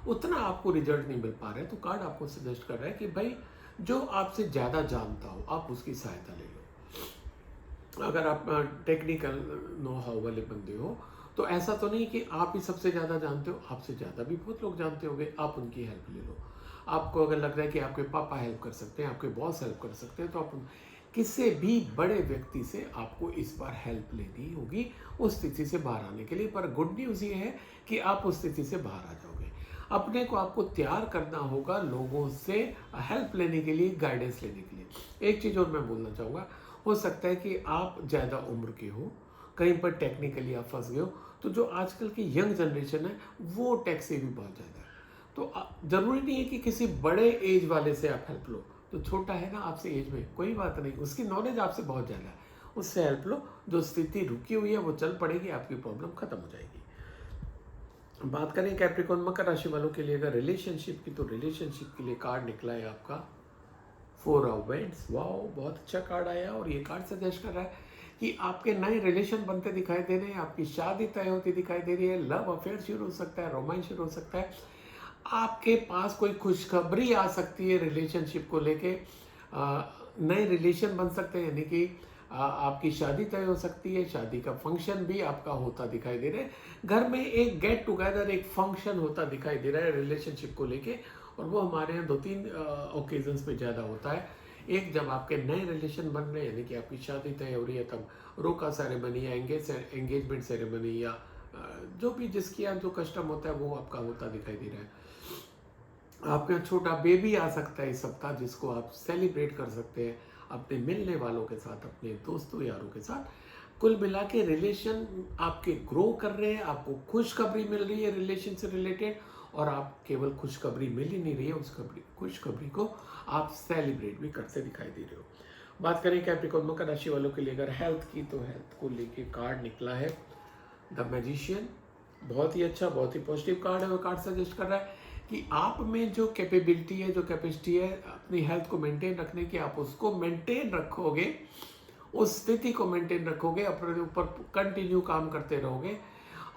उतना आपको रिजल्ट नहीं मिल पा रहा है। तो कार्ड आपको सजेस्ट कर रहा है कि भाई जो आपसे ज़्यादा जानता हो आप उसकी सहायता ले लो। अगर आप टेक्निकल नो हाउ वाले बंदे हो, तो ऐसा तो नहीं कि आप ही सबसे ज़्यादा जानते हो, आपसे ज़्यादा भी बहुत लोग जानते होंगे, आप उनकी हेल्प ले लो। आपको अगर लग रहा है कि आपके पापा हेल्प कर सकते हैं, आपके बॉस हेल्प कर सकते हैं, तो आप किसी भी बड़े व्यक्ति से आपको इस बार हेल्प लेनी होगी उस स्थिति से बाहर आने के लिए। पर गुड न्यूज़ ये है कि आप उस स्थिति से बाहर आ जाओगे। अपने को आपको तैयार करना होगा लोगों से हेल्प लेने के लिए, गाइडेंस लेने के लिए। एक चीज़ और मैं बोलना चाहूँगा, हो सकता है कि आप ज़्यादा उम्र के हो, कहीं पर टेक्निकली आप फंस गए हो, तो जो आजकल की यंग जनरेशन है वो टेक से भी बहुत ज़्यादा है। तो ज़रूरी नहीं है कि किसी बड़े एज वाले से आप हेल्प लो। जो छोटा है ना आपसे एज में, कोई बात नहीं, उसकी नॉलेज आपसे बहुत ज़्यादा है, उससे हेल्प लो। जो स्थिति रुकी हुई है वो चल पड़ेगी, आपकी प्रॉब्लम खत्म हो जाएगी। बात करें कैप्रिकॉर्न मकर राशि वालों के लिए अगर रिलेशनशिप की, तो रिलेशनशिप के लिए कार्ड निकला है आपका 4 ऑफ वेंट्स। वाओ, बहुत अच्छा कार्ड आया। और ये कार्ड सजेस्ट कर रहा है कि आपके नए रिलेशन बनते दिखाई दे रहे हैं, आपकी शादी तय होती दिखाई दे रही है, लव अफेयर शुरू हो सकता है, रोमांस शुरू हो सकता है, आपके पास कोई खुशखबरी आ सकती है रिलेशनशिप को लेके, नए रिलेशन बन सकते हैं, यानी कि आपकी शादी तय हो सकती है, शादी का फंक्शन भी आपका होता दिखाई दे रहा है, घर में एक गेट टुगेदर, एक फंक्शन होता दिखाई दे रहा है रिलेशनशिप को लेके। और वो हमारे यहाँ 2-3 ओकेजन्स पे ज़्यादा होता है। एक, जब आपके नए रिलेशन बन रहे हैं, यानी कि आपकी शादी तय हो रही है, तब रोका सेरेमनी या एंगेजमेंट सेरेमनी या जो भी जिसकी यहाँ जो कस्टम होता है वो आपका होता दिखाई दे रहा है। आपके यहाँ छोटा बेबी आ सकता है इस सप्ताह, जिसको आप सेलिब्रेट कर सकते हैं अपने मिलने वालों के साथ, अपने दोस्तों यारों के साथ। कुल मिला के रिलेशन आपके ग्रो कर रहे हैं, आपको खुशखबरी मिल रही है रिलेशन से रिलेटेड, और आप केवल खुशखबरी मिल ही नहीं रही है, उस खुशखबरी को आप सेलिब्रेट भी करते दिखाई दे रहे हो। बात करें कैप्रिकॉर्न मकर राशि वालों के लिए अगर हेल्थ की, तो हेल्थ को लेके कार्ड निकला है द मैजिशियन। बहुत ही अच्छा, बहुत ही पॉजिटिव कार्ड है। वो कार्ड सजेस्ट कर रहा है कि आप में जो कैपेबिलिटी है, जो कैपेसिटी है अपनी हेल्थ को मेंटेन रखने की, आप उसको मेंटेन रखोगे, उस स्थिति को मेंटेन रखोगे, अपने ऊपर कंटिन्यू काम करते रहोगे,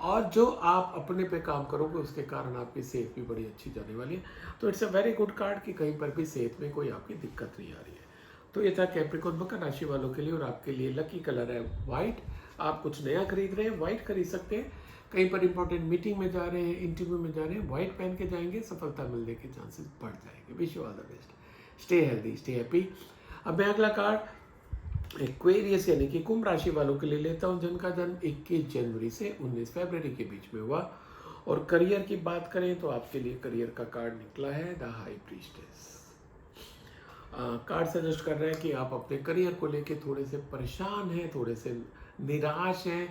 और जो आप अपने पे काम करोगे उसके कारण आपकी सेहत भी बड़ी अच्छी जाने वाली है। तो it's a very good card कि कहीं पर भी सेहत में कोई आपकी दिक्कत नहीं आ रही है। तो ये था कैप्रिकॉर्न मकर राशि वालों के लिए। और आपके लिए लकी कलर है वाइट। आप कुछ नया खरीद रहे हैं, वाइट खरीद सकते हैं। कहीं पर इंपॉर्टेंट मीटिंग में जा रहे हैं, इंटरव्यू में जा रहे हैं, व्हाइट पहन के जाएंगे, सफलता मिलने के चांसेस बढ़ जाएंगे। Wish you all the best, stay healthy, stay happy. अब मैं अगला कार्ड एक्वेरियस यानी कि कुंभ राशि वालों के लिए लेता हूं, जिनका जन्म 21 जनवरी से 19 फरवरी के बीच में हुआ। और करियर की बात करें तो आपके लिए करियर का कार्ड निकला है the high priestess. Card suggest कर रहे हैं कि आप अपने करियर को लेके थोड़े से परेशान हैं, थोड़े से निराश हैं,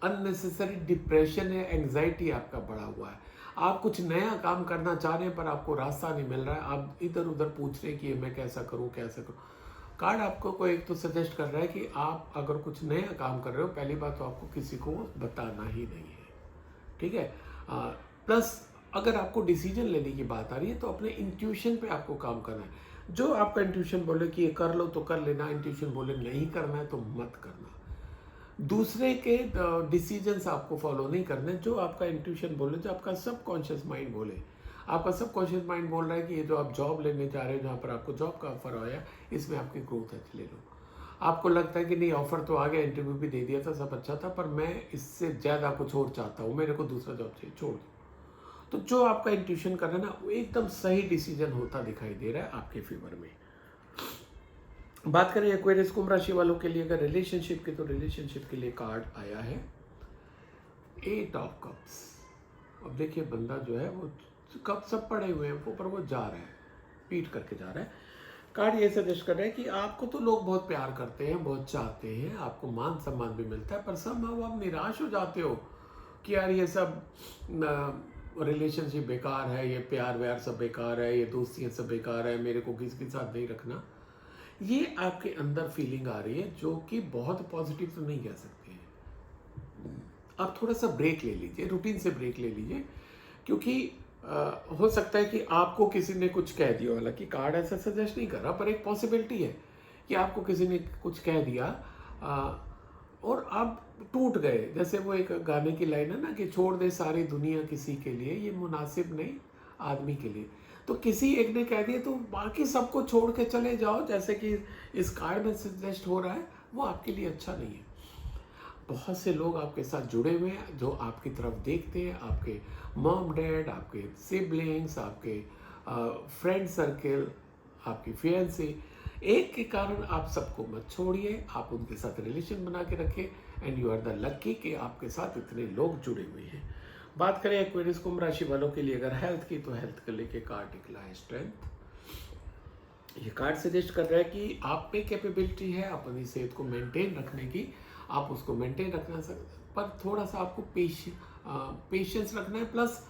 अननेसेसरी डिप्रेशन है, एंग्जाइटी आपका बढ़ा हुआ है। आप कुछ नया काम करना चाह रहे हैं पर आपको रास्ता नहीं मिल रहा है, आप इधर उधर पूछ रहे हैं कि ये मैं कैसा करूं कैसा करूं। कार्ड आपको को एक तो सजेस्ट कर रहा है कि आप अगर कुछ नया काम कर रहे हो, पहली बात तो आपको किसी को बताना ही नहीं है, ठीक है। प्लस अगर आपको डिसीजन लेने की बात आ रही है तो अपने इंट्यूशन पे आपको काम करना है। जो आपका इंट्यूशन बोले कि ये कर लो तो कर लेना, इंट्यूशन बोले नहीं करना है तो मत करना। दूसरे के डिसीजंस आपको फॉलो नहीं करने। जो आपका इंट्यूशन बोले, जो आपका सबकॉन्शियस माइंड बोले, आपका सबकॉन्शियस माइंड बोल रहा है कि ये जो आप जॉब लेने जा रहे हो, जहाँ पर आपको जॉब का ऑफर आया, इसमें आपकी ग्रोथ है, ले लो। आपको लगता है कि नहीं ऑफर तो आ गया, इंटरव्यू भी दे दिया था, सब अच्छा था, पर मैं इससे ज़्यादा कुछ और चाहता हूँ, मेरे को दूसरा जॉब चाहिए, छोड़ दो। तो जो आपका इंट्यूशन कर रहा है ना, वो एकदम सही डिसीजन होता दिखाई दे रहा है आपके फेवर में। बात करें एक्वेरियस कुंभ राशि वालों के लिए अगर रिलेशनशिप की, तो रिलेशनशिप के लिए कार्ड आया है 8 ऑफ कप्स। अब देखिए बंदा जो है वो कप सब पड़े हुए हैं ऊपर, वो जा रहा है, पीट करके जा रहा है। कार्ड ये सजेस्ट कर रहा है कि आपको तो लोग बहुत प्यार करते हैं, बहुत चाहते हैं, आपको मान सम्मान भी मिलता है, पर सब आप निराश हो जाते हो कि यार ये सब रिलेशनशिप बेकार है, ये प्यार व्यार सब बेकार है, ये दोस्तियाँ सब बेकार है, मेरे को किसी के साथ नहीं रखना। ये आपके अंदर फीलिंग आ रही है, जो कि बहुत पॉजिटिव तो नहीं कह सकते हैं। आप थोड़ा सा ब्रेक ले लीजिए, रूटीन से ब्रेक ले लीजिए, क्योंकि हो सकता है कि आपको किसी ने कुछ कह दिया, हालांकि कार्ड ऐसा सजेस्ट नहीं कर रहा, पर एक पॉसिबिलिटी है कि आपको किसी ने कुछ कह दिया और आप टूट गए। जैसे वो एक गाने की लाइन है ना कि छोड़ दे सारी दुनिया किसी के लिए, ये मुनासिब नहीं आदमी के लिए। तो किसी एक ने कह दिया तो बाकी सबको छोड़ के चले जाओ, जैसे कि इस कार्ड में सजेस्ट हो रहा है, वो आपके लिए अच्छा नहीं है। बहुत से लोग आपके साथ जुड़े हुए हैं जो आपकी तरफ देखते हैं, आपके मॉम डैड, आपके सिबलिंग्स, आपके फ्रेंड सर्कल, आपकी फियांसी। एक के कारण आप सबको मत छोड़िए, आप उनके साथ रिलेशन बना के रखिए, and you are the lucky कि आपके साथ इतने लोग जुड़े हुए हैं। बात करें एक्वेरियस कुंभ राशि वालों के लिए अगर हेल्थ की, तो हेल्थ के लेके कार्ड निकला है स्ट्रेंथ। ये कार्ड सजेस्ट कर रहा है कि आप में कैपेबिलिटी है अपनी सेहत को मेंटेन रखने की, आप उसको मेंटेन रखना सकते, पर थोड़ा सा आपको पेशेंस रखना है। प्लस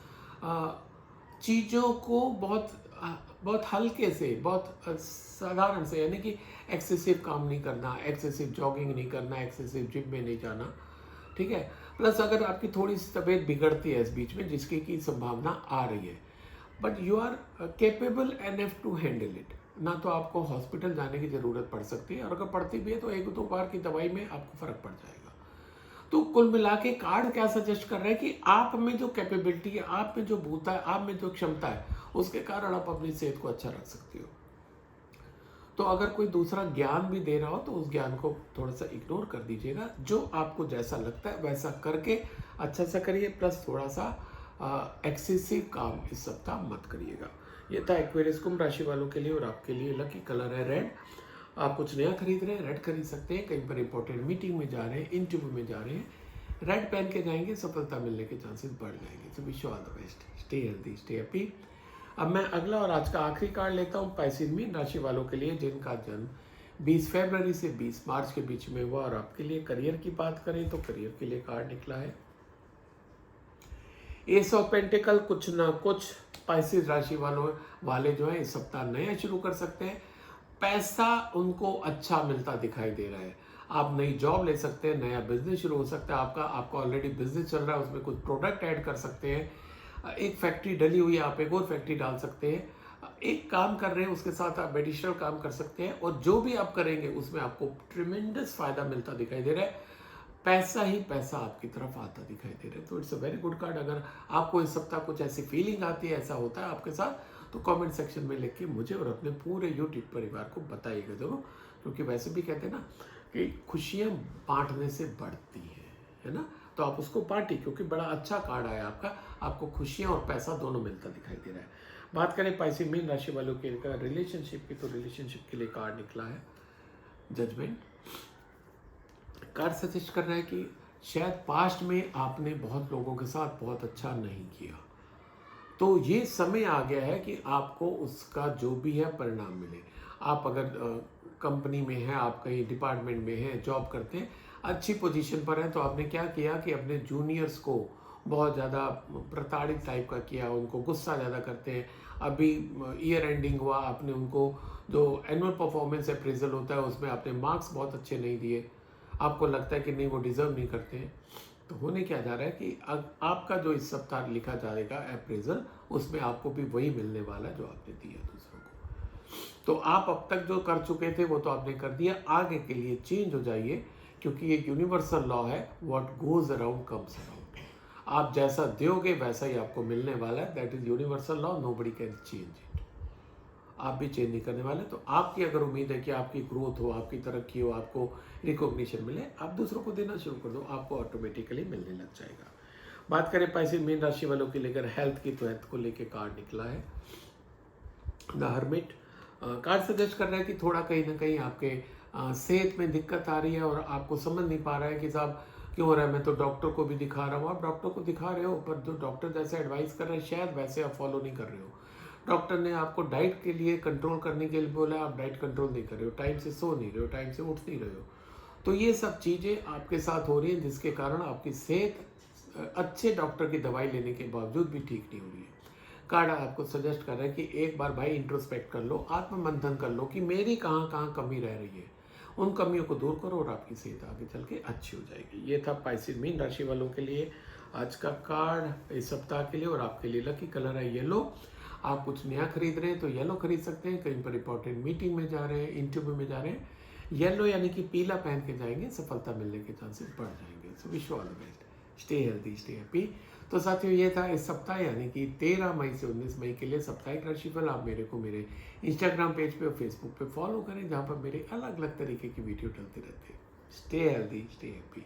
चीज़ों को बहुत हल्के से, बहुत साधारण से, यानी कि एक्सेसिव काम नहीं करना, एक्सेसिव जॉगिंग नहीं करना, एक्सेसिव जिम में नहीं जाना, ठीक है। प्लस अगर आपकी थोड़ी सी तबीयत बिगड़ती है इस बीच में, जिसकी की संभावना आ रही है, but you are capable enough to handle it. ना तो आपको हॉस्पिटल जाने की ज़रूरत पड़ सकती है, और अगर पड़ती भी है तो 1-2 बार की दवाई में आपको फ़र्क पड़ जाएगा। तो कुल मिला के कार्ड क्या सजेस्ट कर रहा है कि आप में जो कैपेबिलिटी है, आप में जो भूता है, आप में जो क्षमता है, उसके कारण आप अपनी सेहत को अच्छा रख सकते हो। तो अगर कोई दूसरा ज्ञान भी दे रहा हो तो उस ज्ञान को थोड़ा सा इग्नोर कर दीजिएगा, जो आपको जैसा लगता है वैसा करके अच्छा सा करिए। प्लस थोड़ा सा एक्सेसिव काम इस सप्ताह मत करिएगा। ये था एक्वेरियस कुंभ राशि वालों के लिए, और आपके लिए लकी कलर है रेड। आप कुछ नया खरीद रहे हैं, रेड खरीद सकते हैं। कहीं पर इंपॉर्टेंट मीटिंग में जा रहे हैं, इंटरव्यू में जा रहे हैं, रेड पहन के जाएंगे, सफलता मिलने के चांसेस बढ़ जाएंगे। तो wish you all the best, stay healthy, stay happy. अब मैं अगला और आज का आखिरी कार्ड लेता हूँ पैसिव मीन राशि वालों के लिए, जिनका जन्म 20 फरवरी से 20 मार्च के बीच में हुआ। और आपके लिए करियर की बात करें तो करियर के लिए कार्ड निकला है एस ऑफ पेंटिकल। कुछ ना कुछ पैसिव राशि वाले जो है इस सप्ताह नया शुरू कर सकते हैं। पैसा उनको अच्छा मिलता दिखाई दे रहा है। आप नई जॉब ले सकते हैं, नया बिजनेस शुरू हो सकता है आपका ऑलरेडी बिजनेस चल रहा है, उसमें कुछ प्रोडक्ट ऐड कर सकते हैं। एक फैक्ट्री डली हुई है, आप एक और फैक्ट्री डाल सकते हैं। एक काम कर रहे हैं उसके साथ आप एडिशनल काम कर सकते हैं, और जो भी आप करेंगे उसमें आपको ट्रिमेंडस फायदा मिलता दिखाई दे रहा है। पैसा ही पैसा आपकी तरफ आता दिखाई दे रहा है। तो it's a very good card. अगर आपको इस सप्ताह कुछ ऐसी फीलिंग आती है, ऐसा होता है आपके साथ, तो कमेंट सेक्शन में लिख के मुझे और अपने पूरे यूट्यूब परिवार को बताइएगा जरूर, क्योंकि वैसे भी कहते हैं ना कि खुशियाँ बांटने से बढ़ती है ना। तो आप उसको बांटिए, क्योंकि बड़ा अच्छा कार्ड आया आपका, आपको खुशियाँ और पैसा दोनों मिलता दिखाई दे रहा है। बात करें पैसे मीन राशि वालों के रिलेशनशिप की, तो रिलेशनशिप के लिए कार्ड निकला है जजमेंट। कार्ड सजेस्ट कर रहा है कि शायद पास्ट में आपने बहुत लोगों के साथ बहुत अच्छा नहीं किया, तो ये समय आ गया है कि आपको उसका जो भी है परिणाम मिले। आप अगर कंपनी में हैं, आप कहीं डिपार्टमेंट में हैं, जॉब करते हैं, अच्छी पोजीशन पर हैं, तो आपने क्या किया कि अपने जूनियर्स को बहुत ज़्यादा प्रताड़ित टाइप का किया, उनको गुस्सा ज़्यादा करते हैं। अभी ईयर एंडिंग हुआ, आपने उनको जो एनुअल परफॉर्मेंस अप्रेजल होता है उसमें आपने मार्क्स बहुत अच्छे नहीं दिए, आपको लगता है कि नहीं वो डिज़र्व नहीं करते हैं। तो होने क्या जा रहा है कि आपका जो इस सप्ताह लिखा जाएगा अप्रेजल, उसमें आपको भी वही मिलने वाला है जो आपने दिया दूसरों को। तो आप अब तक जो कर चुके थे वो तो आपने कर दिया, आगे के लिए चेंज हो जाइए, क्योंकि ये यूनिवर्सल लॉ है, what goes around comes around. आप जैसा दोगे वैसा ही आपको मिलने वाला है, that is universal law, nobody can change it. आप भी चेंज नहीं करने वाले। तो आपकी अगर उम्मीद है कि आपकी ग्रोथ हो, आपकी तरक्की हो, आपको रिकॉग्निशन मिले, आप दूसरों को देना शुरू कर दो, आपको ऑटोमेटिकली मिलने लग जाएगा। बात करें पैसे मीन राशि वालों की लेकर हेल्थ की, तो हेल्थ को लेकर कार्ड निकला है द हर्मिट। कार्ड सजेस्ट कर रहा है कि थोड़ा कहीं ना कहीं आपके सेहत में दिक्कत आ रही है और आपको समझ नहीं पा रहा है कि साहब क्यों हो रहा है। मैं तो डॉक्टर को भी दिखा रहा हूँ, आप डॉक्टर को दिखा रहे हो, पर जो डॉक्टर जैसे एडवाइस कर रहे हैं शायद वैसे आप फॉलो नहीं कर रहे हो। डॉक्टर ने आपको डाइट के लिए कंट्रोल करने के लिए बोला, आप डाइट कंट्रोल नहीं कर रहे हो, टाइम से सो नहीं रहे हो, टाइम से उठ नहीं रहे हो। तो ये सब चीज़ें आपके साथ हो रही हैं, जिसके कारण आपकी सेहत अच्छे डॉक्टर की दवाई लेने के बावजूद भी ठीक नहीं हो रही है। कार्ड आपको सजेस्ट कर रहा है कि एक बार भाई इंट्रोस्पेक्ट कर लो, आत्ममंथन कर लो कि मेरी कहाँ कहाँ कमी रह रही है, उन कमियों को दूर करो और आपकी सेहत आगे चल के अच्छी हो जाएगी। ये था पाइसेस मीन राशि वालों के लिए आज का कार्ड इस सप्ताह के लिए। और आपके लिए लकी कलर है येलो। आप कुछ नया खरीद रहे हैं तो येलो खरीद सकते हैं, कहीं पर इंपॉर्टेंट मीटिंग में जा रहे हैं, इंटरव्यू में जा रहे हैं, येलो यानी कि पीला पहन के जाएंगे, सफलता मिलने के चांसेस बढ़ जाएंगे। So wish you all the best, stay healthy, stay happy. तो साथियों ये था इस सप्ताह यानी कि 13 मई से 19 मई के लिए साप्ताहिक राशिफल। आप मेरे को मेरे इंस्टाग्राम पेज पे और फेसबुक पे फॉलो करें, जहाँ पर मेरे अलग अलग तरीके की वीडियो डलते रहते हैं। Stay healthy, stay happy.